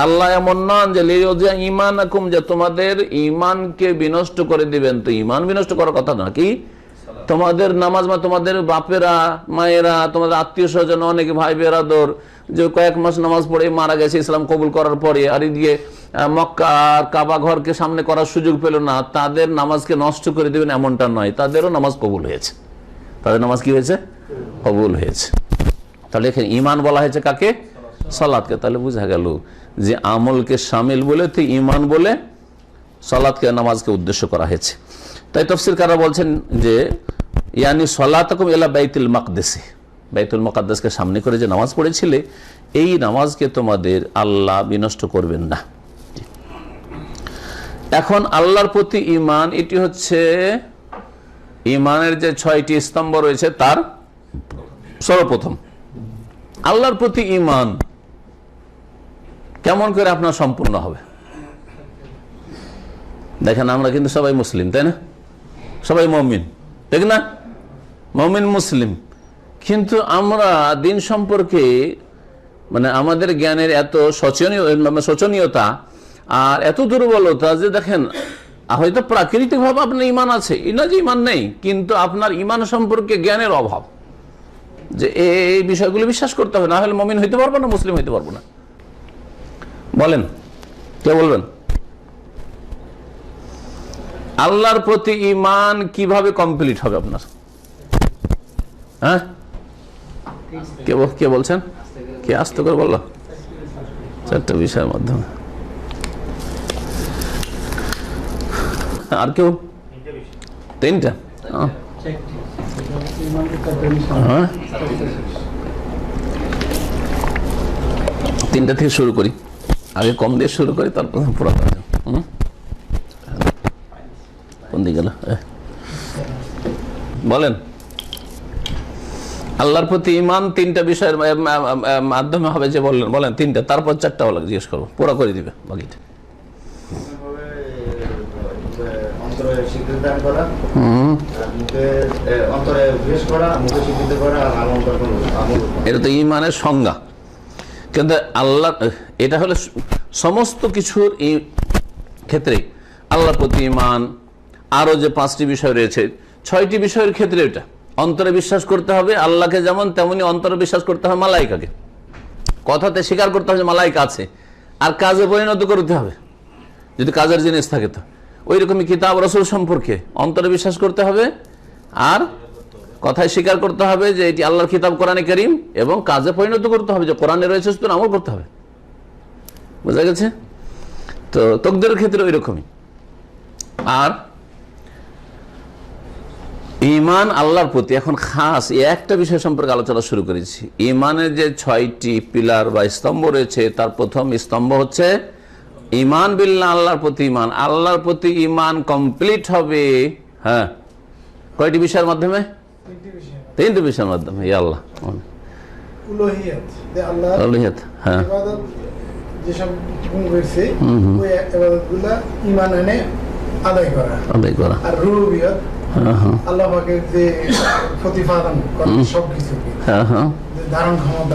আল্লাহ এমন নন যে লিউযিয়া ঈমানাকুম, যে তোমাদের ঈমানকে বিনষ্ট করে দিবেন। তো ঈমান বিনষ্ট করার কথা না, কি তোমাদের নামাজ, তোমাদের বাপেরা মায়েরা, তোমাদের আত্মীয় স্বজন, অনেকে ভাই বেরাদর যে কয়েক মাস নামাজ পড়ে মারা গেছে ইসলাম কবুল করার পরে, আর এদিকে মক্কা আর কাবা ঘরকে সামনে করার সুযোগ পেল না, তাদের নামাজকে নষ্ট করে দেবেন এমনটা নয়। তাদেরও নামাজ কবুল হয়েছে, তাদের নামাজ কি হয়েছে? কবুল হয়েছে। তাহলে এখানে ঈমান বলা হয়েছে কাকে? সালাতকে। তাহলে বোঝা গেল যে আমলকে শামিল বলে তো ঈমান বলে সালাতকে, নামাজকে উদ্দেশ্য করা হয়েছে। তাই তাফসীরকাররা বলছেন যে ইয়ানি সালাতাকুম ইলা বাইতুল মাকদিস, বাইতুল মুকাদ্দাসকে সামনে করে যে নামাজ পড়েছিলে, এই নামাজকে তোমাদের আল্লাহ বিনষ্ট করবেন না। এখন আল্লাহর প্রতি ঈমান, এটি হচ্ছে ঈমানের যে 6টি স্তম্ভ রয়েছে তার সর্বপ্রথম। আল্লাহর প্রতি ঈমান কেমন করে আপনার সম্পূর্ণ হবে? দেখেন, আমরা কিন্তু সবাই মুসলিম, তাই না? সবাই মুমিন, ঠিক না? মুমিন মুসলিম, কিন্তু আমরা দিন সম্পর্কে মানে আমাদের জ্ঞানের এত শোচনীয়তা আর এত দুর্বলতা যে দেখেন, হয়তো প্রাকৃতিক ভাবে আপনার ঈমান আছে, না যে ঈমান নেই, কিন্তু আপনার ঈমান সম্পর্কে জ্ঞানের অভাব, যে এই বিষয়গুলো বিশ্বাস করতে হবে, না হলে মুমিন হইতে পারবো না, মুসলিম হইতে পারবো না। বলেন, কে বলবেন? আল্লাহর প্রতি ঈমান কিভাবে কমপ্লিট হবে আপনার? হ্যাঁ, কে বলছেন? কে আস্তে করে বললো? 4টা বিষয়ের মাধ্যমে। আর কেউ? 3টা? হ্যাঁ, 3টা থেকে শুরু করি, আগে কম দিয়ে শুরু করি, তারপর পুরো কোন দিকে গেল? বলেন। আল্লাহর প্রতি ঈমান 3টা বিষয়ের মাধ্যমে হবে যে বলেন 3টা, তারপর 4টা হলো জিজ্ঞেস করবো, পুরো করে দিবে বাকিটা। এটা তো ঈমানের সংজ্ঞা, কিন্তু আল্লাহ, এটা হলো সমস্ত কিছুর ক্ষেত্রে আল্লাহর প্রতি ঈমান। আরো যে 5টি বিষয় রয়েছে, 6টি বিষয়ের ক্ষেত্রে এটা অন্তরে বিশ্বাস করতে হবে আল্লাহকে, যেমন তেমনি অন্তরে বিশ্বাস করতে হবে মালাইকাকে। কথাতে স্বীকার করতে হবে যে মালাইকা আছে, আর কাজে পরিণত করতে হবে যদি কাজের জিনিস থাকে। তো ওই রকমই কিতাব রাসূল সম্পর্কে অন্তরে বিশ্বাস করতে হবে, আর কথায় স্বীকার করতে হবে যে এটি আল্লাহর কিতাব কোরআনে কারীম, এবং কাজে পরিণত করতে হবে যে কোরআনে রয়েছে সেটা আমল করতে হবে। বোঝা গেছে? তো তাকদীরের ক্ষেত্রে ওই রকমই। আর ঈমান আল্লাহর প্রতি, এখন খাস একটা বিষয় সম্পর্কে আলোচনা শুরু করেছি। ঈমানের যে 6টি পিলার বা স্তম্ভ রয়েছে, তার প্রথম স্তম্ভ হচ্ছে ঈমান বিল্লাহ, আল্লাহর প্রতি ঈমান। আল্লাহর প্রতি ঈমান কমপ্লিট হবে, হ্যাঁ, কয়টি বিষয়ের মাধ্যমে? 3টি বিষয়ের মাধ্যমে। ইয়া আল্লাহ, উলুহিয়াত, যে আল্লাহর উলুহিয়াত, হ্যাঁ, ইবাদত যেসব গুণ রয়েছে ওই ইবাদতগুলো ঈমান এনে আদায় করা। আর রুবুবিয়ত, আল্লাহ পাকের যে প্রতিপালন করা সবকিছুকে, ধারণ ক্ষমতা,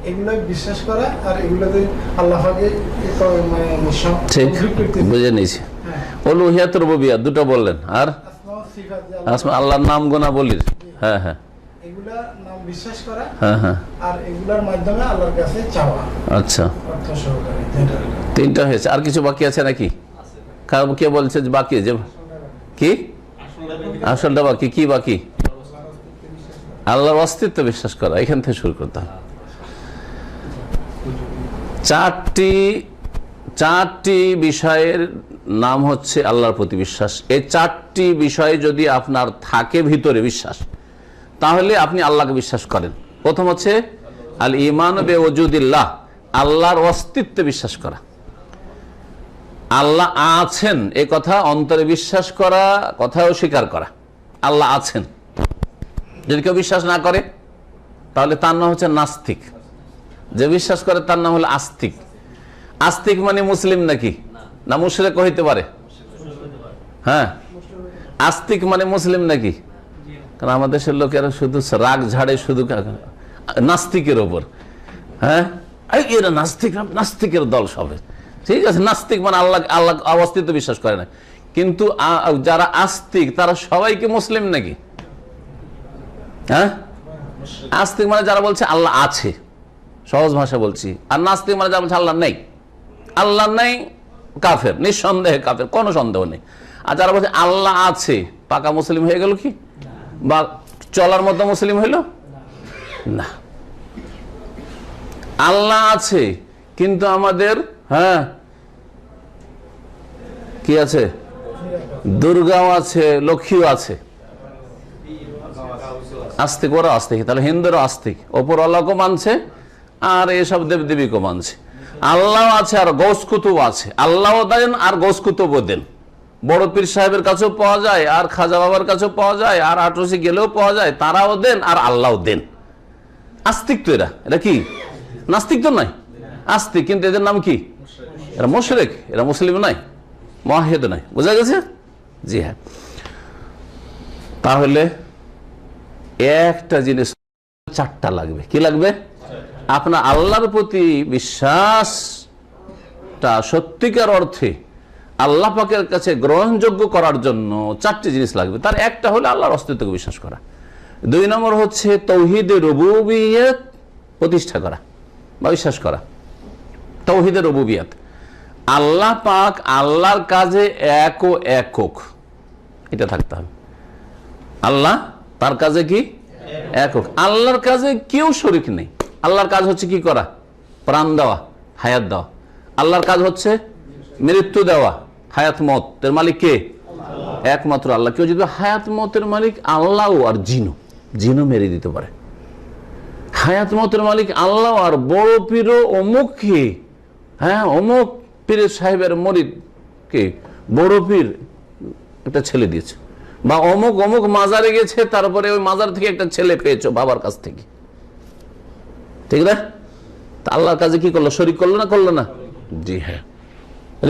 এগুলো বিশ্বাস করা, আর এগুলোতে আল্লাহ পাকে ঠিক বুঝে নিয়েছি। উলুহিয়াত রুবুবিয়ত দুটো বললেন, আর আসমা আল্লাহর নাম গুণাবলীর, হ্যাঁ হ্যাঁ, এগুলা নাম বিশ্বাস করা, হ্যাঁ হ্যাঁ, আর এগুলার মাধ্যমে আল্লাহর কাছে চাওয়া। আচ্ছা, অর্থ সহকারে 3টা হয়েছে। আর কিছু বাকি আছে নাকি? কে বলছে যে বাকি? যে কি আসলটা বাকি? কি বাকি? আল্লাহর অস্তিত্ব বিশ্বাস করা। এখান থেকে শুরু করতে হবে। 4টি বিষয়ের নাম হচ্ছে আল্লাহর প্রতি বিশ্বাস। এই 4টি বিষয় যদি আপনার থাকে ভিতরে বিশ্বাস, তাহলে আপনি আল্লাহকে বিশ্বাস করেন। প্রথম হচ্ছে আল ঈমান বিওজুদিল্লাহ, আল্লাহর অস্তিত্বে বিশ্বাস করা। আল্লাহ আছেন এ কথা অন্তরে বিশ্বাস করা, কথাও স্বীকার করা আল্লাহ আছেন। যদি কেউ বিশ্বাস না করে তাহলে তার নাম হচ্ছে নাস্তিক। যে বিশ্বাস করে তার নাম হলো আস্তিক। আস্তিক মানে মুসলিম নাকি? না মুশরিক হইতে পারে? হ্যাঁ, আস্তিক মানে মুসলিম নাকি? কারণ আমাদের দেশের লোকেরা শুধু রাগ ঝাড়ে শুধু নাস্তিকের ওপর। হ্যাঁ, এরা নাস্তিক, নাস্তিকের দল সবে, ঠিক আছে। নাস্তিক মানে আল্লাহ আল্লাহ অস্তিত্ব বিশ্বাস করে না। কিন্তু যারা আস্তিক তারা সবাইকে মুসলিম নাকি? হ্যাঁ, আস্তিক মানে যারা বলছে আল্লাহ আছে, সহজ ভাষা বলছি। আর নাস্তিক মানে যারা বলছে আল্লাহ নেই, আল্লাহ নেই, কাফের, নিঃসন্দেহে কাফের, কোনো সন্দেহ নেই। আর যারা বলছে আল্লাহ আছে, পাকা মুসলিম হয়ে গেল কি? বা চলার মতো মুসলিম হইল না। আল্লাহ আছে কিন্তু আমাদের হ্যাঁ কি আছে? দুর্গাও আছে, লক্ষ্মীও আছে। আস্তিক, ওরা আস্তিক। তাহলে হিন্দুরা আস্তিক, ওপর আল্লাহকে মানছে আর এসব দেবদেবীকে মানছে। আল্লাহ আছে আর গৌস কুতুব আছে, আল্লাহও দেন আর গৌস কুতুবও দেন। বড় পীর সাহেবের কাছেও পাওয়া যায়, আর খাজা বাবার কাছেও পাওয়া যায়, আর আটরসি গেলেও পাওয়া যায়, তারাও দেন আর আল্লাহও দেন। আস্তিক তো এরা, এরা কি নাস্তিক তো নয়, আস্তিক। কিন্তু এদের নাম কি? এরা মুশরিক, এরা মুসলিম নয়, মুওয়াহিদ নয়। বোঝা গেছে? জি হ্যাঁ। তাহলে একটা জিনিস চারটা লাগবে। কি লাগবে? আপনার আল্লাহর প্রতি বিশ্বাসটা সত্যিকার অর্থে আল্লাহ পাকের কাছে গ্রহণযোগ্য করার জন্য চারটি জিনিস লাগবে। তার একটা হলো আল্লাহর অস্তিত্বকে বিশ্বাস করা। 2 নম্বর হচ্ছে তাওহীদে রুবুবিয়্যাত প্রতিষ্ঠা করা বা বিশ্বাস করা। তাওহীদে রুবুবিয়্যাত, আল্লাহ পাক আল্লাহর কাজে এক ও একক, এটা থাকতে হবে। আল্লাহ তার কাজে কি? একক। আল্লাহর কাজে কেউ শরীক নেই। আল্লাহর কাজ হচ্ছে কি করা? প্রাণ দেওয়া, হায়াত দেওয়া। আল্লাহর কাজ হচ্ছে মৃত্যু দেওয়া, হায়াত মত এর মালিক কে? একমাত্র আল্লাহ। কেউ যদি হায়াত মতের মালিক আল্লাহ আর জিনও মেরে দিতে পারে। হায়াত মতের মালিক আল্লাহ আর বড় পীর অমুক কে, হ্যাঁ অমুক পীরের সাহেবের মরিদ কে বড় পীর একটা ছেলে দিয়েছে, বা অমুক অমুক মাজারে গেছে, তারপরে ওই মাজার থেকে একটা ছেলে পেয়েছো বাবার কাছ থেকে, ঠিক না? আল্লাহর কাজে কি করলো? শরীক করলো না? করলো না? জি হ্যাঁ।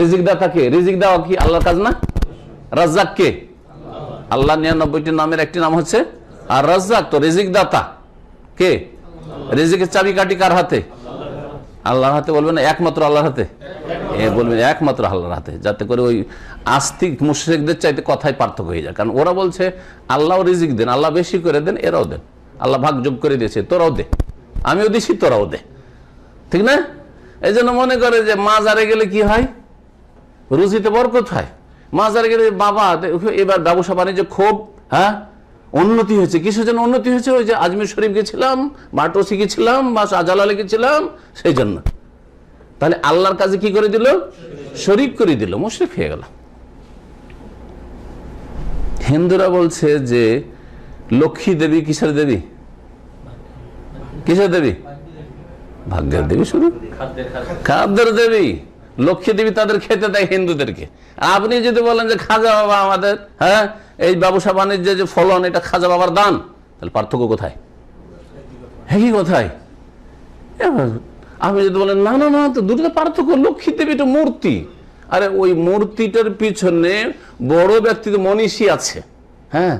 রিজিক দাতা কে? রিজিক দেওয়া কি আল্লাহর কাজ না? রাজ্জাক কে? আল্লাহ 99টি নামের একটি নাম হচ্ছে আর রাজ্জাক। তো রিজিক দাতা কে? রিজিকের চাবিকাঠি কার হাতে? আল্লাহর হাতে। বলবেন একমাত্র আল্লাহর হাতে? বলবেন একমাত্র আল্লাহর হাতে, যাতে করে ওই আস্তিক মুশরিকদের চাইতে কথায় পার্থক্য হয়ে যায়। কারণ ওরা বলছে আল্লাহ রিজিক দেন, আল্লাহ বেশি করে দেন, এরাও দেন, আল্লাহ ভাগ যোগ করে দিয়েছে, তোরাও দে, আমিও দিছি তোরাও দে, ঠিক না? এই জন্য মনে করে যে মাজারে গেলে কি হয়? রুজিতে বরকত হয়। মাজারে গেলে বাবা এবার ব্যবসা বাণিজ্য খুব হ্যাঁ উন্নতি হয়েছে। কিসের জন্য উন্নতি হয়েছে? ওই যে আজমির শরীফ গেছিলাম, বাটরসি গেছিলাম, বা শাহজালালে গেছিলাম, সেই জন্য। তাহলে আল্লাহর কাছে কি করে দিল? শরীক করে দিল, মুশরিক হয়ে গেল। হিন্দুরা বলছে যে লক্ষ্মী দেবী কিসের দেবী? কিসের দেবী? ভাগ্যের দেবী, শুধু খাদ্যের দেবী। লক্ষ্মী দেবী তাদের খেতে দেয় হিন্দুদেরকে। আপনি যদি বলেন যে খাজা বাবা আমাদের হ্যাঁ এই ব্যবসা বাণিজ্যে যে ফলন এটা খাজা বাবার দান, তাহলে পার্থক্য কোথায়? একই কোথায়? আপনি যদি বলেন না না না, তো দুটো পার্থক্য। লক্ষ্মী দেবী এটা মূর্তি, আরে ওই মূর্তিটার পিছনে বড় ব্যক্তি মনীষী আছে, হ্যাঁ,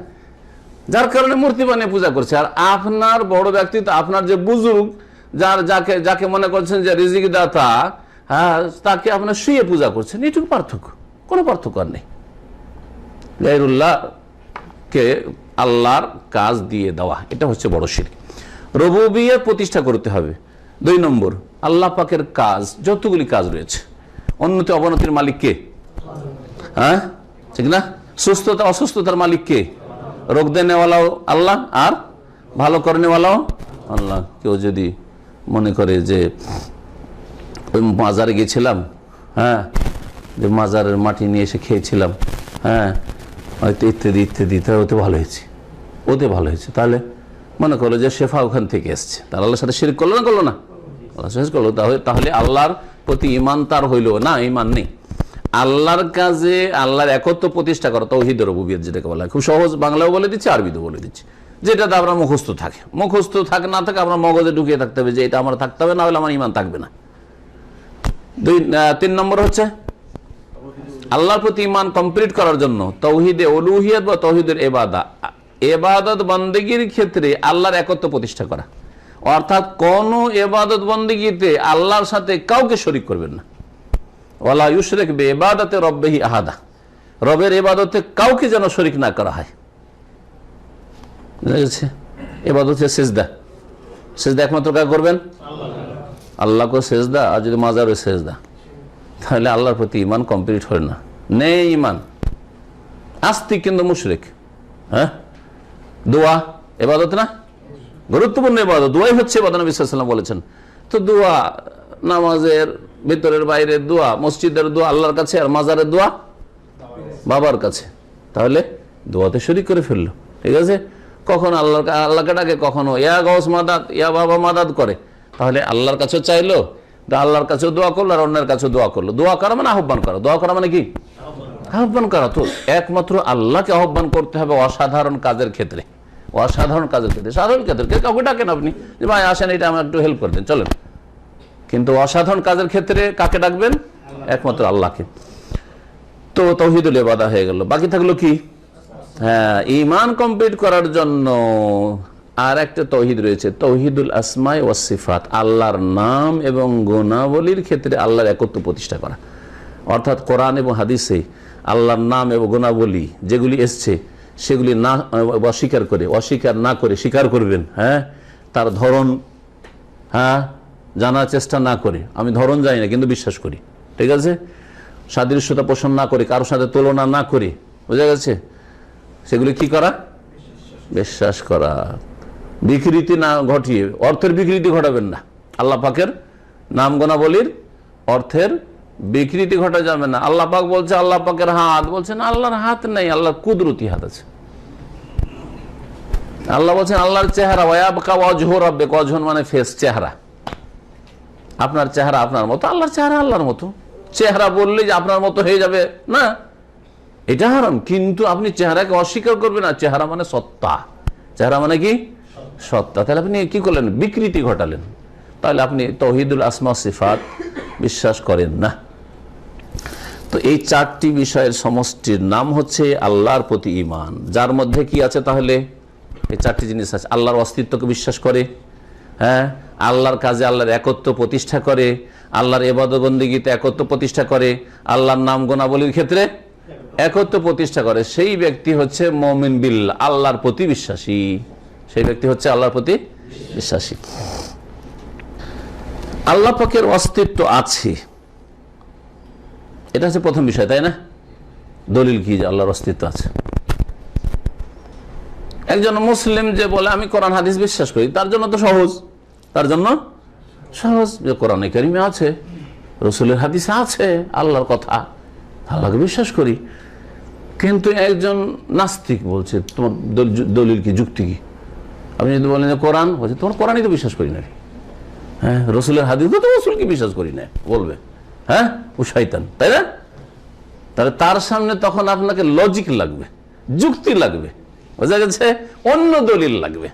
যার কারণে মূর্তি বানিয়ে পূজা করছে। আর আপনার বড় ব্যক্তি তো আপনার যে বুজুর্গ, যাকে মনে করছেন যে রিজিক দাতা, হ্যাঁ, তাকে আপনার শুয়ে পূজা করছেন। এটুকু পার্থক্য, কোনো পার্থক্য আর নেই। গায়রুল্লাহকে আল্লাহর কাজ দিয়ে দেওয়া, এটা হচ্ছে বড় শিরক। রুবুবিয়্যাত প্রতিষ্ঠা করতে হবে। 2 নম্বর, আল্লাহ পাকের কাজ, যতগুলি কাজ রয়েছে, উন্নতি অবনতির মালিক কে? হ্যাঁ, ঠিক না? সুস্থতা অসুস্থতার মালিক কে? রোগ দেনেওয়ালাও আল্লাহ আর ভালো করেনেওয়ালাও আল্লাহ। কেউ যদি মনে করে যে ওই মাজারে গেছিলাম, হ্যাঁ, যে মাজারের মাটি নিয়ে এসে খেয়েছিলাম, হ্যাঁ, হয়তো ইত্যাদি ইত্যাদি, তাই ওতে ভালো হয়েছে, ওতে ভালো হয়েছে, তাহলে মনে করলো যে শেফা ওখান থেকে এসছে, তার আল্লাহর সাথে শিরক করলো না? করলো না? আল্লাহ শেষ করলো। তাহলে আল্লাহর প্রতি ঈমান তার হইল না? ঈমান নেই। আল্লাহর কাজে আল্লাহর একত্ব প্রতিষ্ঠা করা, তাওহীদ রুবুবিয়্যাত যেটাকে বলা হয়। খুব সহজ বাংলাও বলে দিচ্ছি, আরবিতেও বলে দিচ্ছি। যেটাতে আমরা মুখস্থ থাকে, মুখস্থ থাকে না থাকে আমরা মগজে ঢুকিয়ে থাকতে হবে যে এটা আমার থাকতে হবে, না হলে আমার ঈমান থাকবে না। 3 নম্বর হচ্ছে আল্লাহর প্রতি ঈমান কমপ্লিট করার জন্য তাওহীদে উলুহিয়্যাত বা তাওহীদের ইবাদত, বান্দেগীর ক্ষেত্রে আল্লাহর একত্ব প্রতিষ্ঠা করা। অর্থাৎ কোন ইবাদত বন্দেগীতে আল্লাহর সাথে কাউকে শরীক করবেন না। ওয়ালা ইউশরিক বিইবাদাতি রাব্বিহি আহাদা, রবের ইবাদতে কাউকে যেন শরীক না করা হয়। বুঝা গেছে? ইবাদত হচ্ছে সিজদা, সিজদা একমাত্র কাকে করবেন? আল্লাহকে সিজদা। আর যদি মাজারে সিজদা, তাহলে আল্লাহর প্রতি ঈমান কমপ্লিট হয় না, নেই ঈমান, আস্তিক কিন্তু মুশরিক। হ্যাঁ, দোয়া ইবাদত না? গুরুত্বপূর্ণ ইবাদত, দোয়াই হচ্ছে ইবাদত। নবী সাল্লাল্লাহু আলাইহি ওয়াসাল্লাম বলেছেন। তো দোয়া, নামাজের ভিতরের বাইরের দোয়া, মসজিদের দোয়া আল্লাহর কাছে, আর মাজারের দোয়া বাবার কাছে। তাহলে দোয়াতে শরীক করে ফেললো। ঠিক আছে, কখন আল্লাহকে ডাকে, কখনো ইয়া গাউস মাদাদ, ইয়া বাবা মাদাদ করে। তাহলে আল্লাহর কাছেও চাইলো, আল্লাহর কাছেও দোয়া করলো, আর অন্যের কাছেও দোয়া করলো। দোয়া করা মানে আহ্বান করা। দোয়া করা মানে কি? আহ্বান করা। তো একমাত্র আল্লাহকে আহ্বান করতে হবে অসাধারণ কাজের ক্ষেত্রে। অসাধারণ কাজের ক্ষেত্রে, সাধারণ ক্ষেত্রে কাউকে ডাকেন আপনি, যে ভাই আসেন, এটা আমার একটু হেল্প করে দেন, চলেন। কিন্তু অসাধারণ কাজের ক্ষেত্রে কাকে ডাকবেন? একমাত্র আল্লাহকে। তো তাওহীদুল ইবাদা হয়ে গেল। বাকি থাকলো কি? হ্যাঁ, ঈমান কমপ্লিট করার জন্য আর একটা তাওহীদ রয়েছে, তাওহীদুল আসমাই ওয়াস সিফাত। আল্লাহর নাম এবং গুণাবলীর ক্ষেত্রে আল্লাহর একত্ব প্রতিষ্ঠা করা। অর্থাৎ কোরআন এবং হাদিসে আল্লাহর নাম এবং গুণাবলী যেগুলি এসছে, সেগুলি না অস্বীকার না করে স্বীকার করবেন। হ্যাঁ, তার ধরন জানার চেষ্টা না করে, আমি ধরন জানি না কিন্তু বিশ্বাস করি। ঠিক আছে, সাদৃশ্যতা পোষণ না করে, কারোর সাথে তুলনা না করে, বোঝা গেছে? সেগুলি কি করা? বিশ্বাস করা। বিকৃতি না ঘটিয়ে, অর্থের বিকৃতি ঘটাবেন না। আল্লাহ পাকের নাম গুণাবলীর অর্থের বিকৃতি ঘটা যাবে না। আল্লাহ পাক বলছে আল্লাহ পাকের হাত, বলছেন আল্লাহর হাত নেই, আল্লাহর কুদরতি হাত আছে। আল্লাহ বলছেন আল্লাহর চেহারা, ওয়ায়াবকা ওয়াজহু রাব্বিক, ওয়াজহুন মানে ফেস, চেহারা। আপনার চেহারা আপনার মতো, আল্লাহর চেহারা আল্লাহর মতো। চেহারা বললে যে আপনার মতো হয়ে যাবে না, এটা হারাম। কিন্তু আপনি চেহারাকে অস্বীকার করবেন না। চেহারা মানে সত্তা, চেহারা মানে কি? সত্তা। তাহলে আপনি কি করলেন? বিকৃতি ঘটালেন। তাহলে আপনি তাওহীদুল আসমা সিফাত বিশ্বাস করেন না। তো এই চারটি বিষয়ের সমষ্টির নাম হচ্ছে আল্লাহর প্রতি ঈমান, যার মধ্যে কি আছে? তাহলে এই চারটি জিনিস আছে। আল্লাহর অস্তিত্বকে বিশ্বাস করে, হ্যাঁ, আল্লাহর কাজে আল্লাহর একত্ব প্রতিষ্ঠা করে, আল্লাহর ইবাদত বন্দেগীতে একত্ব প্রতিষ্ঠা করে, আল্লাহর নাম গুণাবলীর ক্ষেত্রে একত্ব প্রতিষ্ঠা করে। সেই ব্যক্তি হচ্ছে মুমিন বিল্লাহ, আল্লাহর প্রতি বিশ্বাসী। সেই ব্যক্তি হচ্ছে আল্লাহর প্রতি বিশ্বাসী। আল্লাহ পাকের অস্তিত্ব আছে, এটা হচ্ছে প্রথম বিষয়, তাই না? দলিল কি যে আল্লাহর অস্তিত্ব আছে? একজন মুসলিম যে বলে আমি কোরআন হাদিস বিশ্বাস করি, তার জন্য তো সহজ, তার জন্য সহজ যে কোরআনে কারিমে আছে, রসুলের হাদিসে আছে আল্লাহর কথা, আল্লাহকে বিশ্বাস করি। কিন্তু একজন নাস্তিক বলছে তোমার দলিল কি, যুক্তি কি? আপনি যদি বলেন যে কোরআন, বলছে তোমার কোরআনই তো বিশ্বাস করি না। হ্যাঁ, রসুলের হাদিস তো রসুলকে বিশ্বাস করি না বলবে, হ্যাঁ ও শয়তান, তাই না? তাহলে তার সামনে তখন আপনাকে লজিক লাগবে, যুক্তি লাগবে, বোঝা গেছে? অন্য দলিল লাগবে।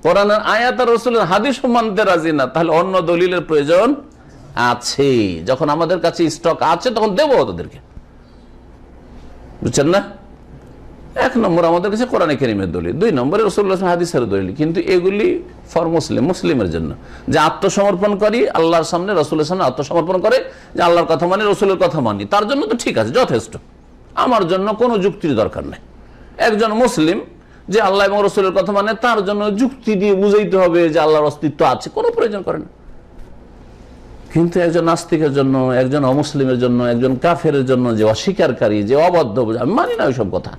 কোরআনের আয়াত আর রসুলের হাদিস মানতে রাজি না, তাহলে অন্য দলিলের প্রয়োজন আছে। যখন আমাদের কাছে স্টক আছে তখন দেবো তাদেরকে, বুঝছেন না? এক নম্বর আমাদের কাছে কোরআনে কারীমের দলিল, দুই নম্বরে রাসূলুল্লাহ হাদিসের দলিল। কিন্তু এগুলি ফর মুসলিমের জন্য, যে আত্মসমর্পণ করি আল্লাহর সামনে, রাসূলের সামনে আত্মসমর্পণ করে, যে আল্লাহর কথা মানি, রাসূলের কথা মানি, তার জন্য তো ঠিক আছে, যথেষ্ট। আমার জন্য কোনো যুক্তির দরকার নেই। একজন মুসলিম যে আল্লাহ এবং রাসূলের কথা মানে, তার জন্য যুক্তি দিয়ে বুঝাইতে হবে যে আল্লাহর অস্তিত্ব আছে, কোনো প্রয়োজন করে না। কিন্তু একজন নাস্তিকের জন্য, একজন অমুসলিমের জন্য, একজন কাফেরের জন্য, যে অস্বীকারী, যে অবাধ্য, আমি মানি না ওইসব কথা,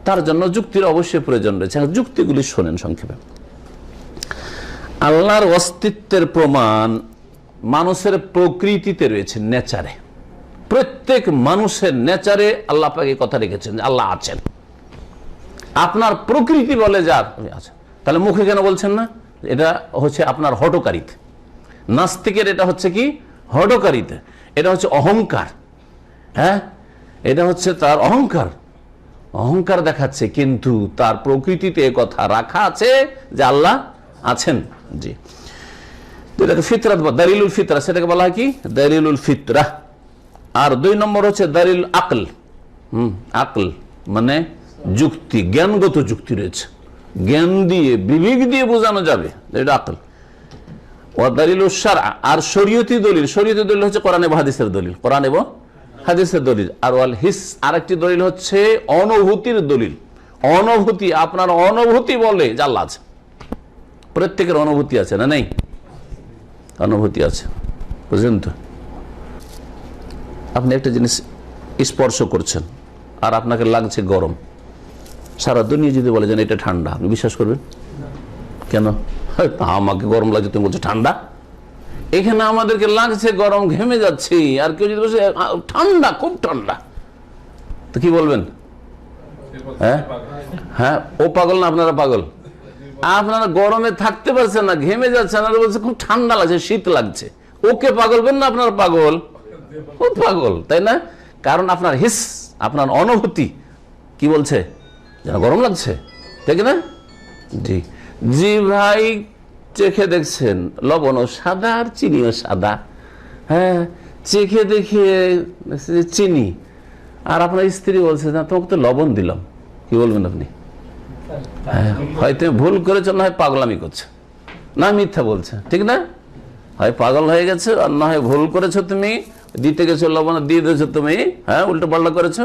তার জন্য যুক্তির অবশ্যই প্রয়োজন রয়েছে। যুক্তিগুলি শোনেন সংক্ষেপে। আল্লাহর অস্তিত্বের প্রমাণ মানুষের প্রকৃতিতে রয়েছে, নেচারে। প্রত্যেক মানুষের নেচারে আল্লাহ পাক এই কথা রেখেছেন যে আল্লাহ আছেন। আপনার প্রকৃতি বলে যা আছেন, তাহলে মুখে কেন বলছেন না? এটা হচ্ছে আপনার হঠকারিতে। নাস্তিকের এটা হচ্ছে কি? হঠকারিতে। এটা হচ্ছে অহংকার। হ্যাঁ, এটা হচ্ছে তার অহংকার, অহংকার দেখাচ্ছে, কিন্তু তার প্রকৃতিতে কথা রাখা আছে যে আল্লাহ আছেন। জি, এটাকে ফিতরাত বা দালিলুল ফিতরা, সেটাকে বলা হয় কি? দালিলুল ফিতরা। আর দুই নম্বর হচ্ছে দালিল আকল। আকল মানে যুক্তি, জ্ঞানগত যুক্তি রয়েছে, জ্ঞান দিয়ে, বিবেক দিয়ে বোঝানো যাবে, এটা আকল। ওয়াদালিলুশ শারআ, আর শরীয়তি দলিল। শরীয়তি দলিল হচ্ছে কোরআন এবং হাদিসের দলিল, কোরআন এবং হাদিসের দলিল। আর ওয়াল হিস, আরেকটি দলিল হচ্ছে অনুভূতির দলিল। অনুভূতি, আপনার অনুভূতি বলে যে আল্লাহ আছে। প্রত্যেকের অনুভূতি আছে না নেই? অনুভূতি আছে, বুঝলেন তো? আপনি একটা জিনিস স্পর্শ করছেন আর আপনাকে লাগছে গরম, সারা দুনিয়া যদি বলে যেন এটা ঠান্ডা, আপনি বিশ্বাস করবেন? কেন? আমাকে গরম লাগছে, তুমি বলছো ঠান্ডা। এখানে আমাদেরকে লাগছে গরম, ঘেমে যাচ্ছি, আর কেউ যদি বলছে ঠান্ডা, খুব ঠান্ডা, তো কি বলবেন? হ্যাঁ হ্যাঁ, ও পাগল না আপনারা পাগল? আপনারা গরমে থাকতে পারছেন না, ঘেমে যাচ্ছেন, আর বলছে খুব ঠান্ডা লাগছে, শীত লাগছে। ওকে পাগল বলেন না, আপনার পাগল, ও পাগল, তাই না? কারণ আপনার হিস, আপনার অনুভূতি কি বলছে? যেন গরম লাগছে, ঠিক না? জি জি ভাই, চেখে দেখছেন লবণও সাদা আর চিনিও সাদা। হ্যাঁ, চেখে দেখে চিনি, আর আপনার স্ত্রী বলছে না তোমাকে তো লবণ দিলাম, কি বলবেন আপনি? হ্যাঁ, হয়তো ভুল করেছো, না হয় পাগলামি করছে, না মিথ্যা বলছে, ঠিক না? হয় পাগল হয়ে গেছে, আর না হয় ভুল করেছো, তুমি দিতে গেছো লবণ দিয়ে দিয়েছো তুমি, হ্যাঁ উল্টো পাল্টা করেছো,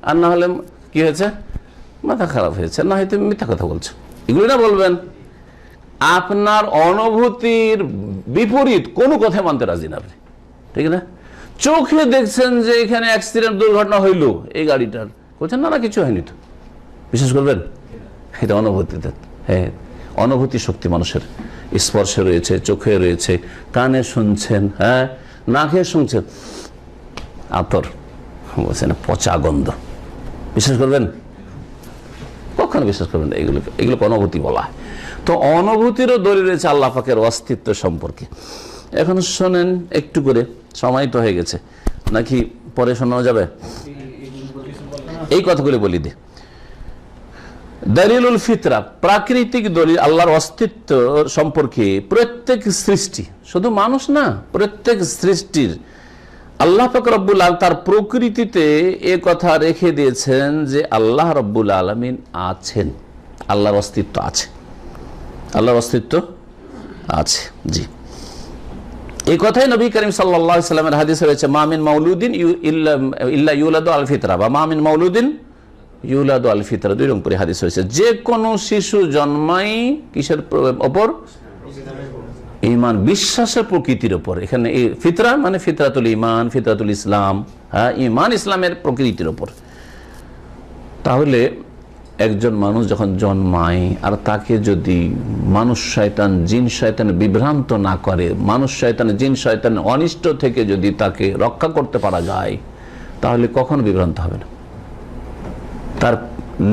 আর না হলে কি হয়েছে? মাথা খারাপ হয়েছে, না হয় তুমি মিথ্যা কথা বলছো। এগুলি না বলবেন। আপনার অনুভূতির বিপরীত কোনো কথা মানতে রাজি না আপনি, ঠিক না? চোখে দেখছেন যে এখানে অ্যাক্সিডেন্ট, দুর্ঘটনা হইল এই গাড়িটার, বলছেন না না কিছু হয়নি, তো বিশ্বাস করবেন? এটা অনুভূতিতে। হ্যাঁ, অনুভূতি শক্তি মানুষের স্পর্শে রয়েছে, চোখে রয়েছে, কানে শুনছেন, হ্যাঁ নাকে শুনছেন, আতর বলছেন পচা গন্ধ, বিশ্বাস করবেন? কখনো বিশ্বাস করবেন না। এগুলোকে অনুভূতি বলা হয়। তো অনুভূতিরও দলিল রয়েছে আল্লাহ পাকের অস্তিত্ব সম্পর্কে। এখন শোনেন একটু করে, সময় তো হয়ে গেছে, নাকি পরে শোনানো যাবে? এই কথাগুলি বলি দে। দলিলুল ফিতরা, প্রাকৃতিক দলিল আল্লাহর অস্তিত্ব সম্পর্কে। প্রত্যেক সৃষ্টি, শুধু মানুষ না, প্রত্যেক সৃষ্টির আল্লাহ পাক রব্বুল আলামিন তার প্রকৃতিতে এ কথা রেখে দিয়েছেন যে আল্লাহ রব্বুল আলামিন আছেন, আল্লাহর অস্তিত্ব আছে, আল্লাহর অস্তিত্ব আছে। জি, এই কথাই নবী করিম সাল্লাল্লাহু আলাইহি সাল্লামের হাদিসে রয়েছে, মা মিন মাউলুদিন ইল্লা ইউলাদু আল ফিতরা, বা মা মিন মাউলুদিন ইউলাদু আল ফিতরা, দুই রকম করে হাদিস হয়েছে। যে কোনো শিশু জন্মাই কিসের ওপর? ঈমান, বিশ্বাসের প্রকৃতির ওপর। এখানে ফিতরা মানে ফিতরাতুল ঈমান, ফিতরাতুল ইসলাম, হ্যাঁ ঈমান ইসলামের প্রকৃতির ওপর। তাহলে একজন মানুষ যখন জন্মায়, আর তাকে যদি মানুষ শয়তান জিন শয়তান বিভ্রান্ত না করে, মানুষ শয়তান জিন শয়তান অনিষ্ট থেকে যদি তাকে রক্ষা করতে পারা যায়, তাহলে কখনো বিভ্রান্ত হবে না। তার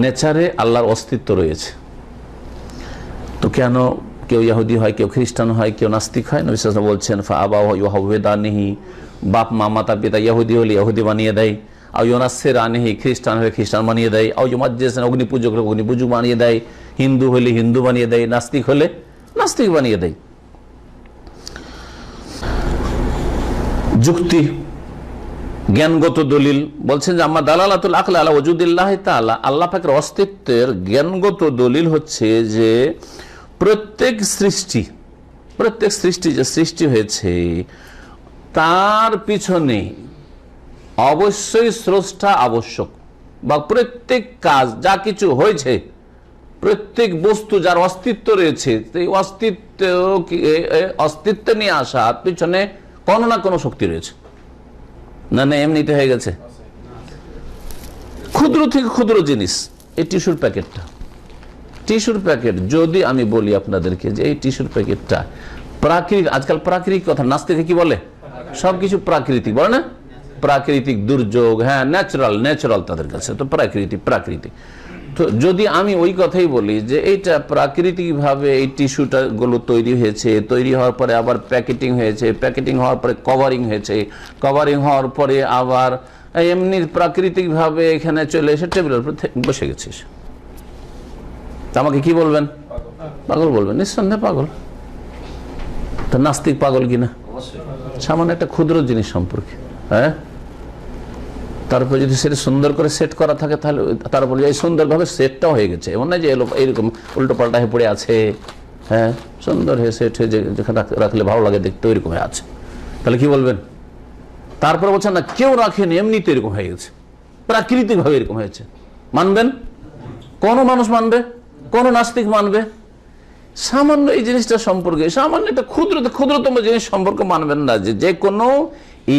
নেচারে আল্লাহর অস্তিত্ব রয়েছে। তো কেন কেউ ইহুদি হয়, কেউ খ্রিস্টান হয়, কেউ নাস্তিক হয়? নবী সাল্লাল্লাহু আলাইহি ওয়াসাল্লাম বলছেন ফাআবাহু ইউহাউদানিহি, বাপ মা মাতা পিতা ইহুদি হলে ইহুদি বানিয়ে দেয়, আও ইউনাসসিরানিহি, খ্রিস্টান হলে খ্রিস্টান বানিয়ে দেয়, আও ইউমাজ্জিসান, অগ্নি পূজক হলে অগ্নি পূজক বানিয়ে দেয়, হিন্দু হলে হিন্দু বানিয়ে দেয়, নাস্তিক হলে নাস্তিক বানিয়ে দেয়। যুক্তি, জ্ঞানগত দলিল বলছেন যে আম্মা দালালাতুল আকল আলা ওজুদিল্লাহি তাআলা, আল্লাহ পাকের অস্তিত্বের জ্ঞানগত দলিল হচ্ছে যে প্রত্যেক সৃষ্টি যে সৃষ্টি হয়েছে তার পিছনে অবশ্যই স্রষ্টা আবশ্যক, বা প্রত্যেক কাজ যা কিছু হয়েছে, প্রত্যেক বস্তু যার অস্তিত্ব রয়েছে, সেই অস্তিত্ব নিয়ে আসার পিছনে কোনো না কোনো শক্তি রয়েছে। না না এমনিতে হয়ে গেছে? ক্ষুদ্র থেকে ক্ষুদ্র জিনিস, এই টিস্যুর প্যাকেট, যদি আমি বলি আপনাদেরকে যে এই টিস্যুর প্যাকেটটা প্রাকৃতিক, আজকাল প্রাকৃতিক কথা নাস্তিকে কি বলে? সবকিছু প্রাকৃতিক বলে না, প্রাকৃতিক দুর্যোগ, হ্যাঁ ন্যাচারাল তাদের কাছে, তো প্রাকৃতিক। তো যদি আমি ওই কথাই বলি যে এইটা প্রাকৃতিক ভাবে এই টিস্যুটা গুলো তৈরি হয়েছে, তৈরি হওয়ার পরে আবার প্যাকেটিং হয়েছে, প্যাকেটিং হওয়ার পরে কভারিং হয়েছে, কভারিং হওয়ার পরে আবার এমনি প্রাকৃতিক ভাবে এখানে চলে এসে টেবিলের উপর বসে গেছিস, আমাকে কি বলবেন? পাগল বলবেন, নিঃসন্দেহে পাগল। তো নাস্তিক পাগল কিনা? সামান্য একটা ক্ষুদ্র জিনিস সম্পর্কে, হ্যাঁ, তারপর যদি সেটা সুন্দর করে সেট করা থাকে, তাহলে তারপর এই সুন্দরভাবে সেটটাও হয়ে গেছে, এমন না যে এইরকম উল্টো পাল্টা হয়ে পড়ে আছে, হ্যাঁ সুন্দর হেসে যেখানে রাখলে ভালো লাগে দেখতে ওইরকম হয়ে আছে, তাহলে কি বলবেন? তারপরে বলছেন না কেউ রাখেনি, এমনিতে এরকম হয়ে গেছে, প্রাকৃতিক ভাবে এরকম হয়েছে, মানবেন? কোন মানুষ মানবে? কোন নাস্তিক মানবে? সামান্য এই জিনিসটা সম্পর্কে, সামান্য একটা ক্ষুদ্রতম জিনিস সম্পর্কে মানবেন না যে কোনো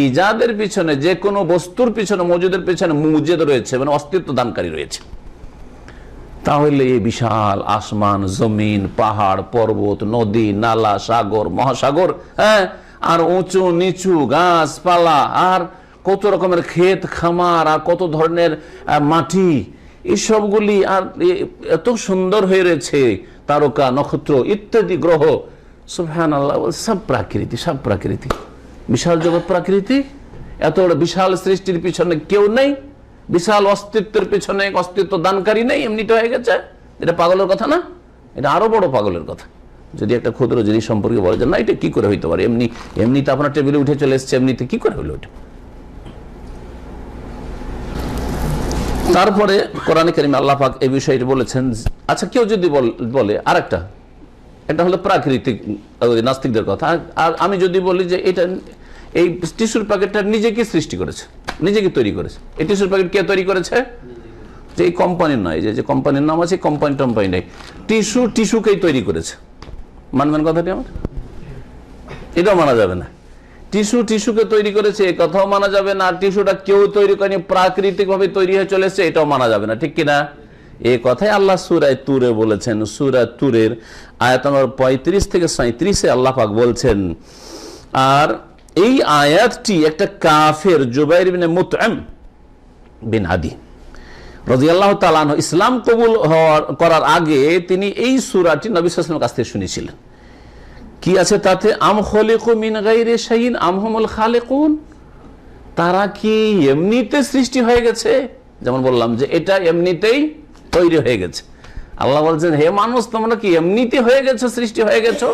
ইজাদের পিছনে, যে কোনো বস্তুর পিছনে, মজুদের পিছনে মুজিদ রয়েছে, মানে অস্তিত্ব দানকারী রয়েছে। তাহলে এই বিশাল আসমান, জমিন, পাহাড়, পর্বত, নদী, নালা, সাগর, মহাসাগর, হ্যাঁ, আর উঁচু নিচু গাছপালা, আর কত রকমের ক্ষেত খামার, আর কত ধরনের মাটি, এইসবগুলি আর এত সুন্দর হয়ে রয়েছে, তারকা, নক্ষত্র ইত্যাদি গ্রহ, সুবহানাল্লাহ, সব প্রাকৃতি, সব প্রাকৃতি, বিশাল জগৎ প্রাকৃতি। এত বড় বিশাল সৃষ্টির পিছনে কেউ নেই, বিশাল অস্তিত্বের পিছনে অস্তিত্ব দানকারী নেই, এমনিতে হয়ে গেছে। এটা পাগলের কথা না? এটা আরো বড় পাগলের কথা। যদি একটা ক্ষুদ্র জিনিস সম্পর্কে বলে যে না এটা কি করে হইতে পারে, এমনিতে আপনার টেবিলে উঠে চলে এসছে, এমনিতে কি করে হইলো এটা? তারপরে কোরআনে কারিমে আল্লাহ পাক এই বিষয়টি বলেছেন। আচ্ছা, কেউ যদি বলে আরেকটা, এটা হলো প্রাকৃতিক নাস্তিকদের কথা, আর আমি যদি বলি যে এটা, এই টিস্যুর প্যাকেটটা নিজেকে সৃষ্টি করেছে, নিজেকে তৈরি করেছে, এই টিস্যুর প্যাকেট কে তৈরি করেছে? যে এই কোম্পানির নয়, যে কোম্পানির নাম আছে, কোম্পানি টম্পানি নেই, টিস্যুকেই তৈরি করেছে, মানবেন কথাটি আমার? এটাও মানা যাবে না। টিস্যুকে তৈরি করেছে এ কথাও মানা যাবে না, আর টিস্যুটা কেউ তৈরি করেনি, প্রাকৃতিক ভাবে তৈরি হয়ে চলেছে, এটাও মানা যাবে না, ঠিক কিনা? এই কথাই আল্লাহ সূরা তুরে বলেছেন। সূরা তুরের আয়াত নম্বর 35 থেকে 37 আল্লাহ পাক বলছেন, আর এই আয়াতটি একটা কাফের জুবাইর ইবনে মুতঈম বিন আদি রাদিয়াল্লাহু তাআলা আনহু ইসলাম কবুল করার আগে তিনি এই সূরাটি নবী সাল্লাল্লাহু আলাইহি ওয়াসাল্লামের কাছ থেকে শুনেছিলেন। কি আছে তাতে? আম খলিকু মিন গায়রি শাইইন আম হুমুল খালিকুন, তারা কি এমনিতে সৃষ্টি হয়ে গেছে? যেমন বললাম যে এটা এমনিতেই তৈরি হয়ে গেছে। আল্লাহ বলছেন হে মানুষ, তোমরা কি এমনিতে হয়ে গেছো, সৃষ্টি হয়ে গেছো?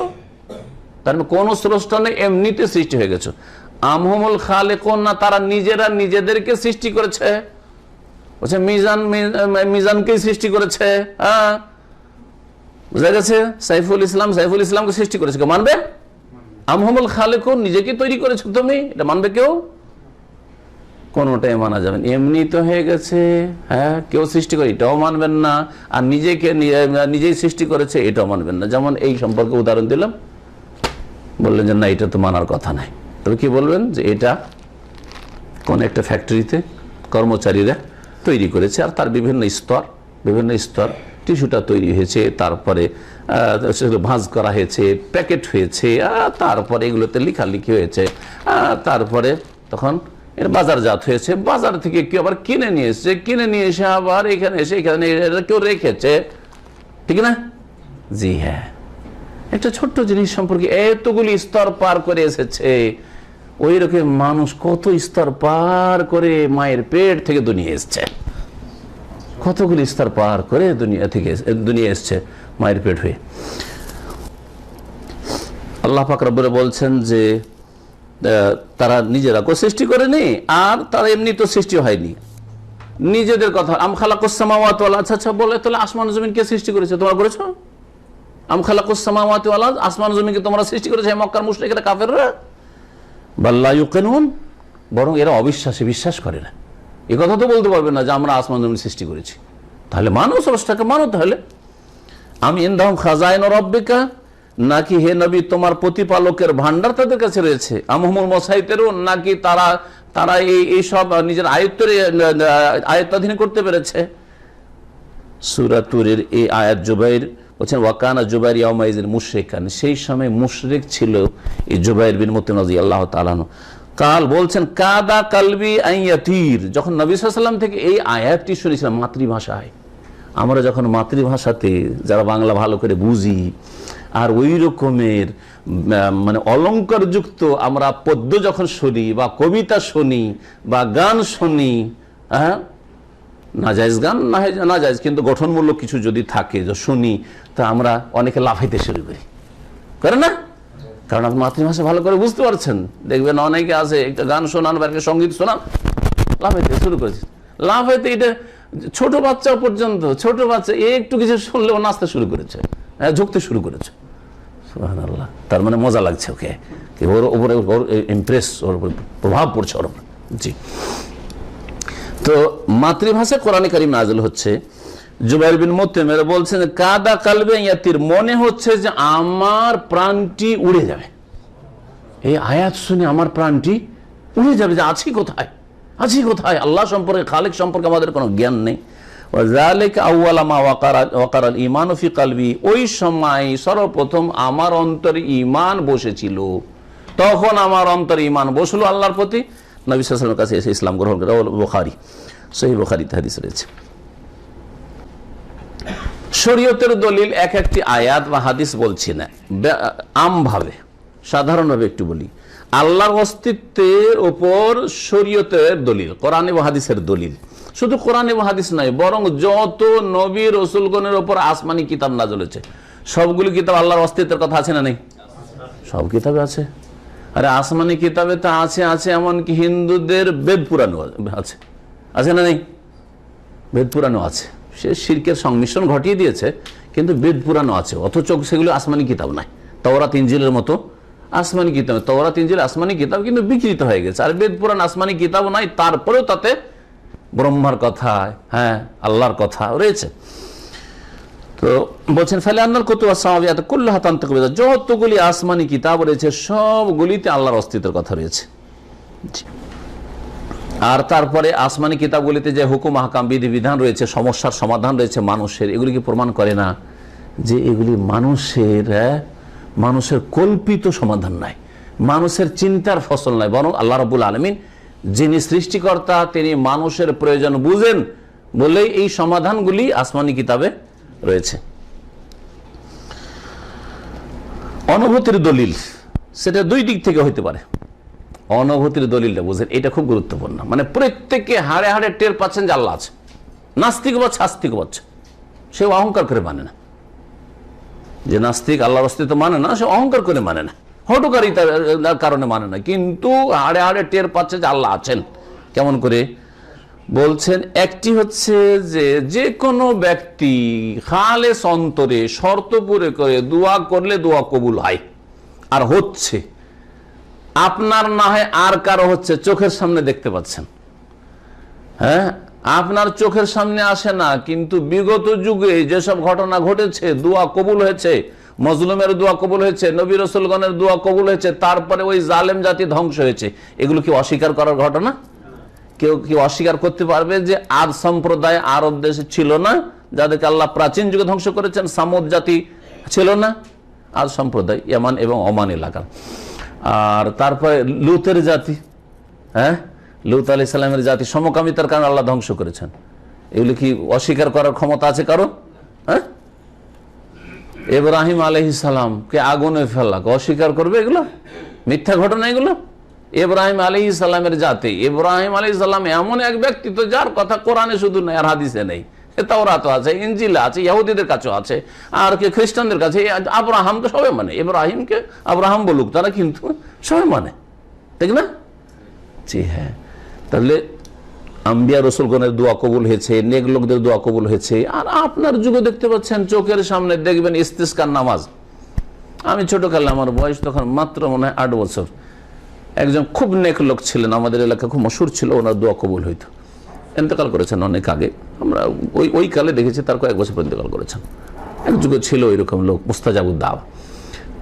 তার মানে কোন স্রষ্টা নেই, এমনিতে সৃষ্টি হয়ে গেছো। আম হুমুল খালিকুন, না তারা নিজেরা নিজেদেরকে সৃষ্টি করেছে? বলছে মিজানকেই সৃষ্টি করেছে। হ্যাঁ, বুঝা গেছে? সাইফুল ইসলামকে সৃষ্টি করেছে, কেউ মানবে? আমহুমুল খালিকুন, নিজেকে তৈরি করেছো তুমি, এটা মানবে কেউ? কোনটাই মানা যাবে না। এমনি তো হয়ে গেছে, হ্যাঁ, কেউ সৃষ্টি করে, এটাও মানবেন না, আর নিজেই সৃষ্টি করেছে, এটাও মানবেন না। যেমন এই সম্পর্কে উদাহরণ দিলাম, বললেন যে না এটা তো মানার কথা নাই, তবে কি বলবেন যে এটা কোন একটা ফ্যাক্টরিতে কর্মচারীরা তৈরি করেছে, আর তার বিভিন্ন স্তর টিস্যুটা তৈরি হয়েছে, তারপরে ভাঁজ করা হয়েছে, প্যাকেট হয়েছে, তারপরে এগুলোতে লেখালেখি হয়েছে, তারপরে তখন এর বাজারজাত হয়েছে, বাজার থেকে কেউ আবার কিনে নিয়ে এসে আবার এখানে কেউ রেখেছে, ঠিক না? জি হ্যাঁ, একটা ছোট্ট জিনিস সম্পর্কে এতগুলি স্তর পার করে এসেছে। ওই রকম মানুষ কত স্তর পার করে মায়ের পেট থেকে দুনিয়া এসছে, কতগুলি স্তর পার করে দুনিয়া এসছে মায়ের পেট হয়ে। আল্লাহ পাক রব্বুল বলছেন যে তারা নিজেরা কেউ সৃষ্টি করেনি, আর তারা এমনি তো সৃষ্টি হয়নি। নিজেদের কথা, আম খালাকুস সামাওয়াতি ওয়াল আরদ, আচ্ছা বলে তাহলে আসমান জমিন কে সৃষ্টি করেছে? তোমরা করেছো? আম খালাকুস সামাওয়াতি ওয়াল আরদ, আসমান জমিনকে তোমরা সৃষ্টি করেছো? মক্কার মুশরিকরা, কাফেররা। বাল লা ইউকিনুন, বরং এরা অবিশ্বাসী, বিশ্বাস করে না। এই কথা তো বলতে পারবে না যে আমরা আসমান জমিন সৃষ্টি করেছি। তাহলে মানুষ স্রষ্টাকে মানো। তাহলে আমি ইনদাহুম খাজাইন রাব্বিকা, নাকি হে নবী তোমার প্রতিপালকের ভান্ডার তাদের কাছে রয়েছে? আমহুমুল মুসাইতিরুন, নাকি তারা এই সব নিজের আয়ত্তাধীন করতে পেরেছে? সূরা তুরের এই আয়াত জুবাইর বলছেন ওয়াকানা জুবাইর ইয়াউমাইযিন মুশরিকান, সেই সময় মুশরিক ছিল এই জুবাইর বিন মুতঈম রাদিয়াল্লাহু তাআলা আনহু। কাল বলছেন কাদা কালবি আইয়াতির, যখন নবী সাল্লাল্লাহু আলাইহি ওয়াসাল্লাম থেকে এই আয়াতটি শুনেছিলাম মাতৃভাষায়, আমরা যখন মাতৃভাষাতে যারা বাংলা ভালো করে বুঝি, আর ওই রকমের মানে অলঙ্কারযুক্ত আমরা পদ্য যখন শুনি, বা কবিতা শুনি, বা গান শুনি, হ্যাঁ, নাজায়েজ গান নাজায়েজ, কিন্তু গঠনমূলক কিছু যদি থাকে যে শুনি, তা আমরা অনেকে লাফাইতে শুরু করি, করে না? কারণ আপনি মাতৃভাষা ভালো করে বুঝতে পারছেন। দেখবেন অনেকে আছে একটা গান শোনান বা একটা সঙ্গীত শোনান, লাফাইতে শুরু করেছে। লাফাইতে এটা ছোট বাচ্চা পর্যন্ত, ছোট বাচ্চা একটু কিছু শুনলেও নাচতে শুরু করেছে, ঝুঁকতে শুরু করেছে। সুবহানাল্লাহ। তার মানে মজা লাগছে ওকে, ওর উপরে ওর ইমপ্রেস, ওর উপরে প্রভাব পড়ছে ওর উপর। জি, তো মাতৃভাষায় কোরআনে কারীম নাযিল হচ্ছে। জুবাইর বিন মুতইম বলছেন কাদা কালবে ইয়াতির, মনে হচ্ছে যে আমার প্রাণটি উড়ে যাবে, এই আয়াত শুনে আমার প্রাণটি উড়ে যাবে, যে আছি কোথায়, আছি কোথায়, আল্লাহ সম্পর্কে, খালিক সম্পর্কে আমাদের কোনো জ্ঞান নেই। ওয়াযালিকা আউয়ালা মা ওয়াকারাল ঈমানু ফি কলবি, ওই সময় সর্বপ্রথম আমার অন্তরে ঈমান বসেছিল, তখন আমার অন্তরে ঈমান বসলো আল্লাহর প্রতি, নবী সাল্লাল্লাহু আলাইহি ওয়াসাল্লামের কাছে এসে ইসলাম গ্রহণ করে। বুখারী, সহিহ বুখারীতে হাদিস রয়েছে। শরীয়তের দলিল এক একটি আয়াত বা হাদিস বলছি না, আমভাবে সাধারণভাবে একটু বলি। আল্লাহর অস্তিত্বের ওপর শরীয়তের দলিল, কোরআন এবং হাদিসের দলিল, শুধু কোরআন এবং হাদিস নয়, বরং যত নবী রাসূলগণের ওপর আসমানি কিতাব নাযিল হয়েছে সবগুলি কিতাব আল্লাহর অস্তিত্বের কথা আছে না নেই? সব কিতাবে আছে। আরে আসমানি কিতাবে তো আছে, আছে এমনকি হিন্দুদের বেদ পুরাণও আছে, আছে না নেই? বেদ পুরাণও আছে, সে শিরকের সংমিশ্রণ ঘটিয়ে দিয়েছে, কিন্তু বেদ পুরাণও আছে, অথচ সেগুলো আসমানি কিতাব নাই। তাওরাত ইনজিলের মতো আসমানি কিতাব, তাওরাত ইনজিল আসমানি কিতাব, কিন্তু বিকৃত হয়ে গেছে। আর বেদ পুরাণ আসমানি কিতাব নাই, তারপরেও তাতে ব্রহ্মার কথা, হ্যাঁ আল্লাহর কথা রয়েছে। তো বলছেন ফলে আন্নাল কুতুব আস-সামাবিয়াত কুল্লুহা তানতিকু বিযা, যতগুলি আসমানি কিতাব রয়েছে সবগুলিতে আল্লাহর অস্তিত্বের কথা রয়েছে। আর তারপরে আসমানি কিতাবগুলিতে যে হুকুম আহকাম, বিধিবিধান রয়েছে, সমস্যার সমাধান রয়েছে মানুষের, এগুলি কি প্রমাণ করে না যে এগুলি মানুষের কল্পিত সমাধান নাই, মানুষের চিন্তার ফসল নাই, বরং আল্লাহ রাব্বুল আলামিন যিনি সৃষ্টিকর্তা তিনি মানুষের প্রয়োজন বুঝেন বলেই এই সমাধানগুলি আসমানি কিতাবে রয়েছে। অনুভূতির দলিল, সেটা দুই দিক থেকে হইতে পারে। অনুভূতির দলিলটা বুঝেন, এটা খুব গুরুত্বপূর্ণ। মানে প্রত্যেককে হাড়ে হাড়ে টের পাচ্ছেন যে আল্লাহ আছে, নাস্তিক বা ছাস্তিক বাচ্চা, সে অহংকার করে মানে না। যে নাস্তিক আল্লাহর অস্তিত্ব মানে না, সে অহংকার করে মানে না, হঠকারিতার কারণে মানে না, কিন্তু হাড়ে হাড়ে টের পাচ্ছে যে আল্লাহ আছেন। কেমন করে বলছেন? একটি হচ্ছে যে কোনো ব্যক্তি খালেস অন্তরে শর্ত পুরে করে দোয়া করলে দোয়া কবুল হয়, আর হচ্ছে, আপনার না হয় আর কারো হচ্ছে, চোখের সামনে দেখতে পাচ্ছেন, হ্যাঁ আপনার চোখের সামনে আসে না, কিন্তু বিগত যুগে যেসব ঘটনা ঘটেছে, দোয়া কবুল হয়েছে, মজলুমের দোয়া কবুল হয়েছে, নবী রাসূলগণের দোয়া কবুল হয়েছে, তারপরে ওই জালেম জাতি ধ্বংস হয়েছে, এগুলো কি অস্বীকার করার ঘটনা? কেউ কি অস্বীকার করতে পারবে যে আদ সম্প্রদায় আরব দেশে ছিল না, যাদেরকে আল্লাহ প্রাচীন যুগে ধ্বংস করেছেন? সামুদ জাতি ছিল না, আদ সম্প্রদায় ইয়ামান এবং ওমান এলাকার। আর তারপরে লুতের জাতি, হ্যাঁ লুত আলাইহিস সালামের জাতি সমকামিতার কারণে আল্লাহ ধ্বংস করেছেন, এগুলো কি অস্বীকার করার ক্ষমতা আছে কারো? হ্যাঁ ইব্রাহিম আলাইহিস সালামকে আগুনে ফেলা, অস্বীকার করবে? এগুলো মিথ্যা ঘটনা। এগুলো ইব্রাহিম আলাইহিস সালামের জাতি, ইব্রাহিম আলাইহিস সালাম এমন এক ব্যক্তিত্ব যার কথা কোরআনে শুধু নেই আর হাদিসে নেই, তাওরাতে আছে, ইনজিলে আছে, ইহুদিদের কাছেও আছে, আর কি খ্রিস্টানদের কাছে। আব্রাহাম তো সবাই মানে, ইব্রাহিমকে আব্রাহাম বলুক তারা, কিন্তু সবাই মানে, ঠিক না? জি হ্যাঁ। তাহলে আম্বিয়া রাসূলগণের দোয়া কবুল হয়েছে, নেক লোকদের দোয়া কবুল হয়েছে। আর আপনার যুগে দেখতে পাচ্ছেন, চোখের সামনে দেখবেন ইস্তিসকার নামাজ। আমি ছোটকালে, আমার বয়স তখন মাত্র মনে হয় 8 বছর, একজন খুব নেক লোক ছিলেন, আমাদের এলাকা খুব মশহুর ছিল, ওনার দোয়া কবুল হইতো। ইন্তেকাল করেছেন অনেক আগে, আমরা ওই কালে দেখেছি, তার কয়েক বছর পর ইন্তেকাল করেছেন। এক যুগে ছিল এরকম লোক, মুস্তাজাবুদ দাওয়া।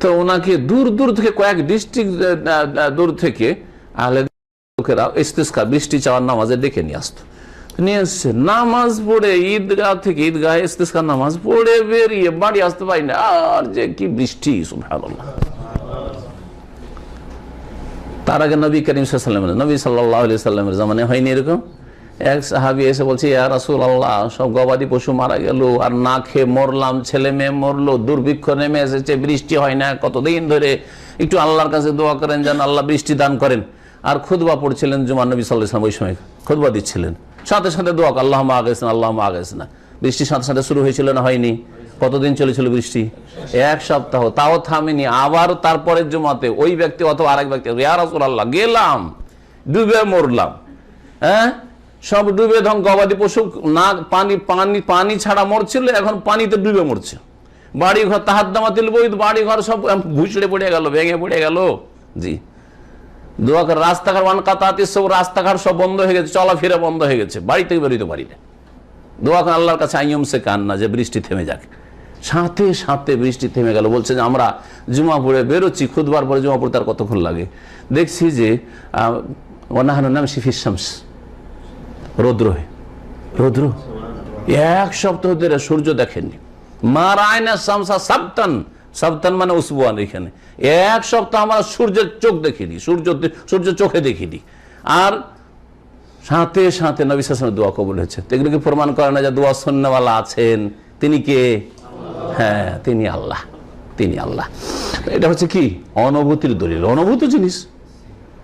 তো ওনাকে দূর দূর থেকে, কয়েক ডিস্ট্রিক্ট দূর থেকে আহলে লোকেরা ইস্তিসকা, বৃষ্টি চাওয়ার নামাজে ডেকে নিয়ে আসতো, নিয়ে এসছে, নামাজ পড়ে ঈদগাহ থেকে ঈদগাহ ইস্তিসকা নামাজ পড়ে বেরিয়ে বাড়ি আসতে পারি না, আর যে কি বৃষ্টি, সুবহানাল্লাহ। তার আগে নবী করিম সাল্লাল্লাহু আলাইহি সাল্লামের জামানায় হয়নি এরকম। এক সাহাবী এসে বলছে, ইয়া রাসূলুল্লাহ, সব গবাদি পশু মারা গেল, আর না খেয়ে মরলাম, ছেলে মেয়ে মরলো, দুর্ভিক্ষ নেমে এসেছে, বৃষ্টি হয় না কতদিন ধরে, একটু আল্লাহর কাছে দোয়া করেন যেন আল্লাহ বৃষ্টি দান করেন। আর খুতবা পড়ছিলেন জুমার, নবী সাল্লাল্লাহু আলাইহি ওয়াসাল্লাম ওই সময় খুতবা দিচ্ছিলেন, সাথে সাথে দোয়া, আল্লাহুম্মা আগিসনা, আল্লাহুম্মা আগিসনা। বৃষ্টির সাথে সাথে শুরু হয়েছিল না হয়নি? কতদিন চলেছিল বৃষ্টি? 1 সপ্তাহ, তাও থামেনি। আবার তারপরের জুমাতে ওই ব্যক্তি অথবা আরেক ব্যক্তি, ইয়া রাসূলুল্লাহ, গেলাম, ডুবে মরলাম, হ্যাঁ সব ডুবে, গবাদি পশু না পানি ছাড়া মরছিল, এখন পানিতে ডুবে মরছে, বাড়ি ঘর তাহাদ্দামাতিল বৈদ, বাড়ি ঘর সব ভুষড়ে পড়ে গেল, ভেঙে পড়ে গেল। জি, দোয়া করে রাস্তাঘাট ওয়ানকাতাতিস সব, রাস্তাঘাট সব বন্ধ হয়ে গেছে, চলাফেরা বন্ধ হয়ে গেছে, বাড়ি থেকে বেরোতে পারি না। দোয়া করে আল্লাহর কাছে আইয়ম সে কান্না, যে বৃষ্টি থেমে যাক। সাথে সাথে বৃষ্টি থেমে গেল। বলছে যে আমরা জুমা পড়ে বেরোচ্ছি, খুদবার পরে জুমা পড়তে আর কতক্ষণ লাগে, দেখছি যে ওনাহান নাম শিফিস শামস, রৌদ্র, রৌদ্র 1 সপ্তাহ ধরে সূর্য দেখেননি। মারায়না শামসা সাবতান, সাবতান মানে উসবুয়ান, এখানে 1 সপ্তাহ আমরা সূর্যের চোখ দেখিনি, সূর্য চোখে দেখিনি। আর সাথে সাথে নবী সাল্লাল্লাহু আলাইহি ওয়াসাল্লামের দোয়া কবুল হয়েছে। এগুলো কি প্রমাণ করে না যে দোয়া সুন্নাহওয়ালা আছেন? তিনি কে? হ্যাঁ, তিনি আল্লাহ, তিনি আল্লাহ। এটা হচ্ছে কি? অনুভূতির দলিল, অনুভূত জিনিস।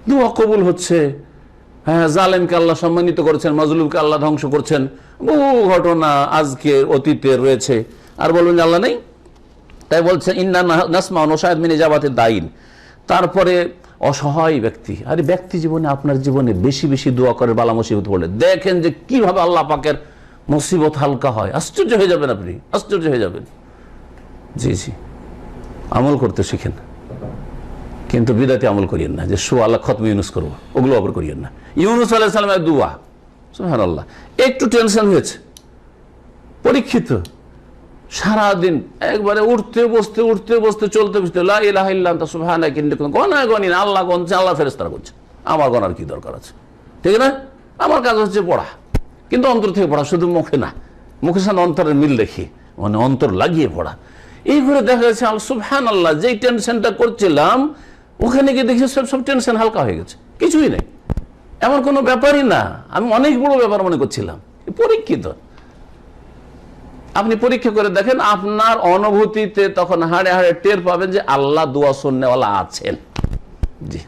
দোয়া কবুল হচ্ছে। হ্যাঁ, জালেমকে আল্লাহ সম্মানিত করেছেন, মাজলুমকে আল্লাহ ধ্বংস করছেন, বহু ঘটনা আজকের অতীতের রয়েছে। আর বলবেন যে আল্লাহ নেই? তাই বলছে ইন্না নাসমা নুশাহিদু মিন ইজাবাতিদ দাইন। তারপরে অসহায় ব্যক্তি, আরে ব্যক্তি জীবনে, আপনার জীবনে বেশি বেশি দোয়া করে বালা মুসিবত পড়লে দেখেন যে কিভাবে আল্লাহ পাকের মুসিবত হালকা হয়। আশ্চর্য হয়ে যাবেন, আপনি আশ্চর্য হয়ে যাবেন। জি জি, আমল করতে শিখেন, কিন্তু বিদাতে আমল করিয়েন না, যে আল্লাহ খতম ইউনুস করবো, ওগুলো আবার করিয়েন না। ইউনুস আলাইহিস সালামের দোয়া, সুবহানাল্লাহ, একটু টেনশন হয়েছে, পরীক্ষিত, সারাদিন একবারে উঠতে বসতে চলতে ফিরতে লা ইলাহা ইল্লা আনতা সুবহানাকা ইন্নী কুনতু গনা গনি, আল্লাহ গনছে, আল্লাহ ফেরেশতারা করছে, আমার গনার কি দরকার আছে? ঠিক না? আমার কাজ হচ্ছে পড়া, কিন্তু অন্তর থেকে পড়া, শুধু মুখে না, মুখের সাথে অন্তরের মিল দেখি, মানে অন্তর লাগিয়ে পড়া। এই করে দেখা যাচ্ছে সুবহানাল্লাহ, যেই টেনশনটা করছিলাম ওখানে গিয়ে দেখি সব টেনশন হালকা হয়ে গেছে, কিছুই নেই, এমন কোনো ব্যাপারই না। আমি অনেক বড় ব্যাপার মনে করছিলাম। পরীক্ষিত, আপনি পরীক্ষা করে দেখেন, আপনার অনুভূতিতে তখন হাড়ে হাড়ে টের পাবেন যে আল্লাহ দোয়া শুননেওয়ালা আছেন। জি,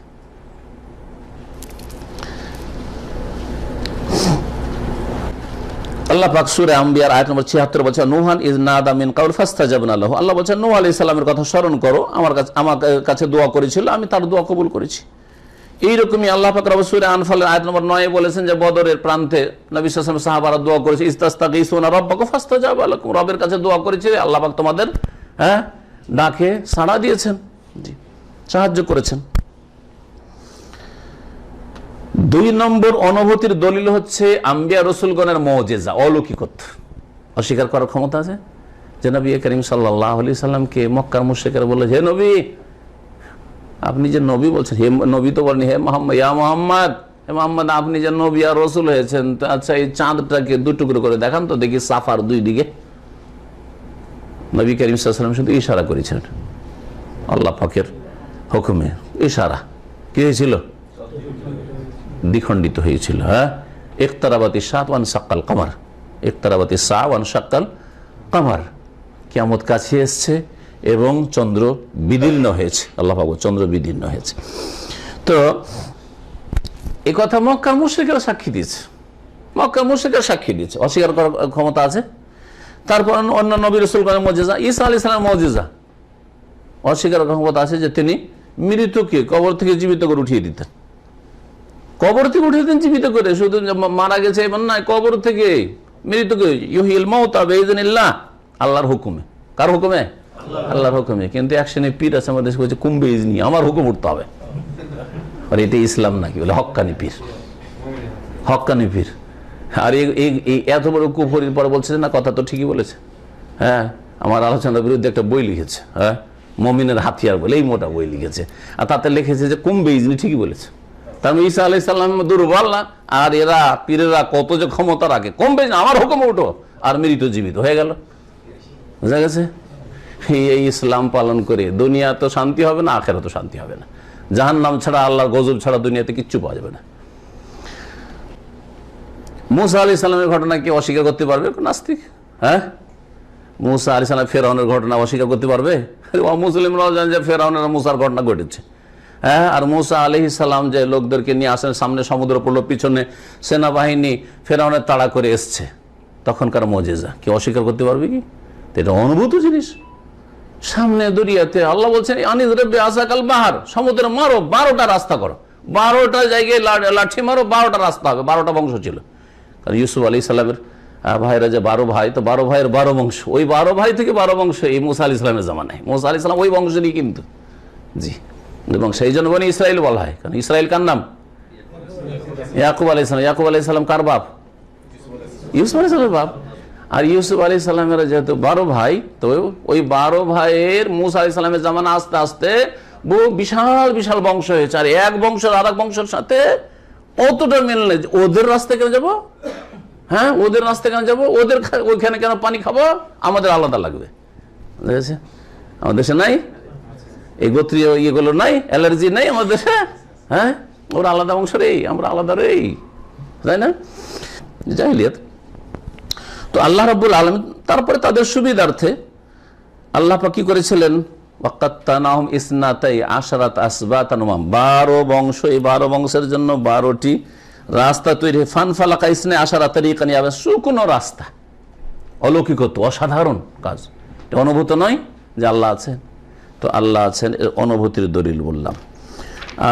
আল্লাহ পাক সূরা আম্বিয়ার আয়াত নম্বর ৭৬ বলছেন নুহান ইজ নাদা মিন কাউল ফাস্তাজাবনা লাহু। আল্লাহ বলছেন নূহ আলাইহিস সালামের কথা স্মরণ করো, আমার কাছে দোয়া করেছিল, আমি তার দোয়া কবুল করেছি। এইরকমই আল্লাহ পাক রব্বুল সূরা আনফালের আয়াত নম্বর ৯ বলেছেন যে বদরের প্রান্তে নবী সাল্লাল্লাহু আলাইহি ওয়াসাল্লাম সাহাবারা দোয়া করেছে, ইস্তাসতাগীসুনা রাব্বাকুম ফাস্তাজাবা লাকুম, রবের কাছে দোয়া করেছে, আল্লাহ পাক তোমাদের ডাকে সাড়া দিয়েছেন, জি, সাহায্য করেছেন। ২ নম্বর অনুভূতির দলিল হচ্ছে আম্বিয়া রাসূলগণের মুজিজা, অলৌকিকত্ব। অস্বীকার করার ক্ষমতা আছে? যে নবী করিম সাল্লাল্লাহু আলাইহি সাল্লামকে মক্কার মুশরিকরা বলল, হে নবী, আপনি যে নবী বলছেন, হে নবী তো বলেন, হে মোহাম্মদ, ইয়া মোহাম্মদ, হে মোহাম্মদ, আপনি যে নবী আর রাসূল হয়েছেন, তো আচ্ছা এই চাঁদটাকে 2 টুকরো করে দেখান তো দেখি, সাফার 2 দিকে। নবী করিম সাল্লাল্লাহু আলাইহি সাল্লাম শুধু ইশারা করেছেন, আল্লাহ পাকের হুকুমে ইশারা। কি হয়েছিল? দ্বিখণ্ডিত হয়েছিল। হ্যাঁ, ইকতারাবাতিস সাআত ওয়া ইনশাক্কাল কমার, ইকতারাবাতিস সাআ ওয়া ইনশাক্কাল কমার, কিয়ামত কাছে এসছে এবং চন্দ্র বিদীর্ণ হয়েছে। আল্লাহ পাক চন্দ্র বিদীর্ণ হয়েছে। তো এই কথা মক্কার মুশরিকরা সাক্ষী দিয়েছে, মক্কার মুশরিকরা সাক্ষী দিয়েছে। অস্বীকার করার ক্ষমতা আছে? তারপর অন্য নবী রাসূলগণের মুজিজা, ঈসা আলাইহিস সালামের মুজিজা, অস্বীকার করার ক্ষমতা আছে যে তিনি মৃতকে কবর থেকে জীবিত করে উঠিয়ে দিতেন। কবর থেকে উঠিয়ে দিতেন জীবিত করে, শুধু মারা গেছে এমন নয়, কবর থেকে মৃতকে ইউহিল মাউতা বিইজনিল্লাহ, আল্লাহর হুকুমে। কার হুকুমে? আল্লাহর হুকুমে। কিন্তু এক শ্রেণীর পীর আছে আমাদের দেশে, কুম্বে ইজনি, আমার হুকুম উঠতে হবে। আর এটা ইসলাম নাকি? বলে হক্কানি পীর, হক্কানি পীর। আর এই এত বড় কুফরির পরে বলছে না, কথা তো ঠিকই বলেছে। হ্যাঁ, আমার আলোচনার বিরুদ্ধে একটা বই লিখেছে, হ্যাঁ, মুমিনের হাতিয়ার বলে, এই মোটা বই লিখেছে, আর তাতে লিখেছে যে কুম্বে ইজনি, ঠিকই বলেছে। তার মানে ঈসা আলাইহিস সালাম দুর্বল না, আর এরা পীরেরা কত যে ক্ষমতা রাখে, কমবে না, আমার হুকুমে উঠো, আর মৃত জীবিত হয়ে গেল। বুঝা গেছে? এই ইসলাম পালন করে দুনিয়া তো শান্তি হবে না, আখেরাতে শান্তি হবে না। জাহান্নাম ছাড়া, আল্লাহর গজব ছাড়া দুনিয়াতে কিচ্ছু পাওয়া যাবে না। মুসা আলাইহিস সালামের ঘটনা কি অস্বীকার করতে পারবে নাস্তিক? হ্যাঁ, মুসা আলাইহিস সালাম ফেরাউনের ঘটনা অস্বীকার করতে পারবে? মুসলিমরাও জানে যে ফেরাউনের মুসার ঘটনা ঘটেছে। হ্যাঁ, আর মুসা আলাইহিস সালাম যে লোকদেরকে নিয়ে আসেন, সামনে সমুদ্র পড়ল, পিছনে সেনাবাহিনী ফেরাউনের তাড়া করে এসছে, তখনকার মুজিজা কি অস্বীকার করতে পারবে কি? এটা অনুভূত জিনিস। সামনে দরিয়াতে আল্লাহ বলছেন আনিজ রব্বি আসাকাল বাহার, সমুদ্রে মারো, 12টা রাস্তা করো, 12টা জায়গায় লাঠি মারো, 12টা রাস্তা হবে। 12টা বংশ ছিল, কারণ ইউসুফ আলাইহিস সালামের ভাইরা যে 12 ভাই, তো 12 ভাইয়ের 12 বংশ, ওই 12 ভাই থেকে 12 বংশ এই মুসা আলাইহিস সালামের জামানায়। মুসা আলাইহিস সালাম ওই বংশেরই কিন্তু, জি। এবং সেই জন্য বনি ইসরাইল বলা হয়, কারণ ইসরাইল কার নাম? ইয়াকুব আলাইহিস সালাম। ইয়াকুব আলাইহিস সালাম কার বাপ? ইউসুফ আলাইহিস সালামের বাপ। আর ইউসুফ আলাইহিস সালামের যেহেতু 12 ভাই, তো ওই 12 ভাইয়ের মুসা আলাইহিস সালামের জামানা আস্তে আস্তে বহু বিশাল বিশাল বংশ হয়েছে। আর এক বংশের আর এক বংশের সাথে অতটা মিল নেই। ওদের রাস্তায় কেন যাবো? হ্যাঁ, ওদের রাস্তায় কেন যাবো? ওদের ওইখানে কেন পানি খাবো? আমাদের আলাদা লাগবে। দেখেছে, আমাদের দেশে নাই এই গোত্রীয় ইয়েগুলো, নাই অ্যালার্জি নাই আমাদের দেশে। হ্যাঁ, ওরা আলাদা বংশ রে, আমরা আলাদা রে, তাই না? জাহিলিয়াত। তো আল্লাহ রাব্বুল আলামিন তারপরে তাদের সুবিধার্থে আল্লাহ পাক কি করেছিলেন? ওয়াক্কাত্তানাহুম ইসনাতাই আশরাত আসবাতান উমাম, 12 বংশ, এই 12 বংশের জন্য 12টি রাস্তা তৈরি। ফানফালাকা ইসনা আশারা তারিকান, শুকনো রাস্তা। অলৌকিকত্ব, অসাধারণ কাজ। এটা অনুভূত নয় যে আল্লাহ আছেন, তো আল্লাহ আছেন এর অনুভূতির দলিল বললাম।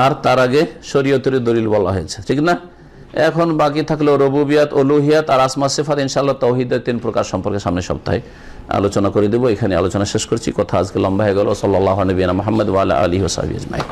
আর তার আগে শরীয়তের দলিল বলা হয়েছে, ঠিক না? এখন বাকি থাকলো রুবুবিয়াত, উলুহিয়াত আর আসমা সিফাত। ইনশাআল্লাহ তাওহীদের 3 প্রকার সম্পর্কে সামনের সপ্তাহে আলোচনা করে দেব। এখানে আলোচনা শেষ করছি, কথা আজকে লম্বা হয়ে গেল। সাল্লাল্লাহু আলাইহি ওয়া সাল্লাম মুহাম্মদ ওয়া আলা আলিহি ওয়া সাহবিহি আজমাইন।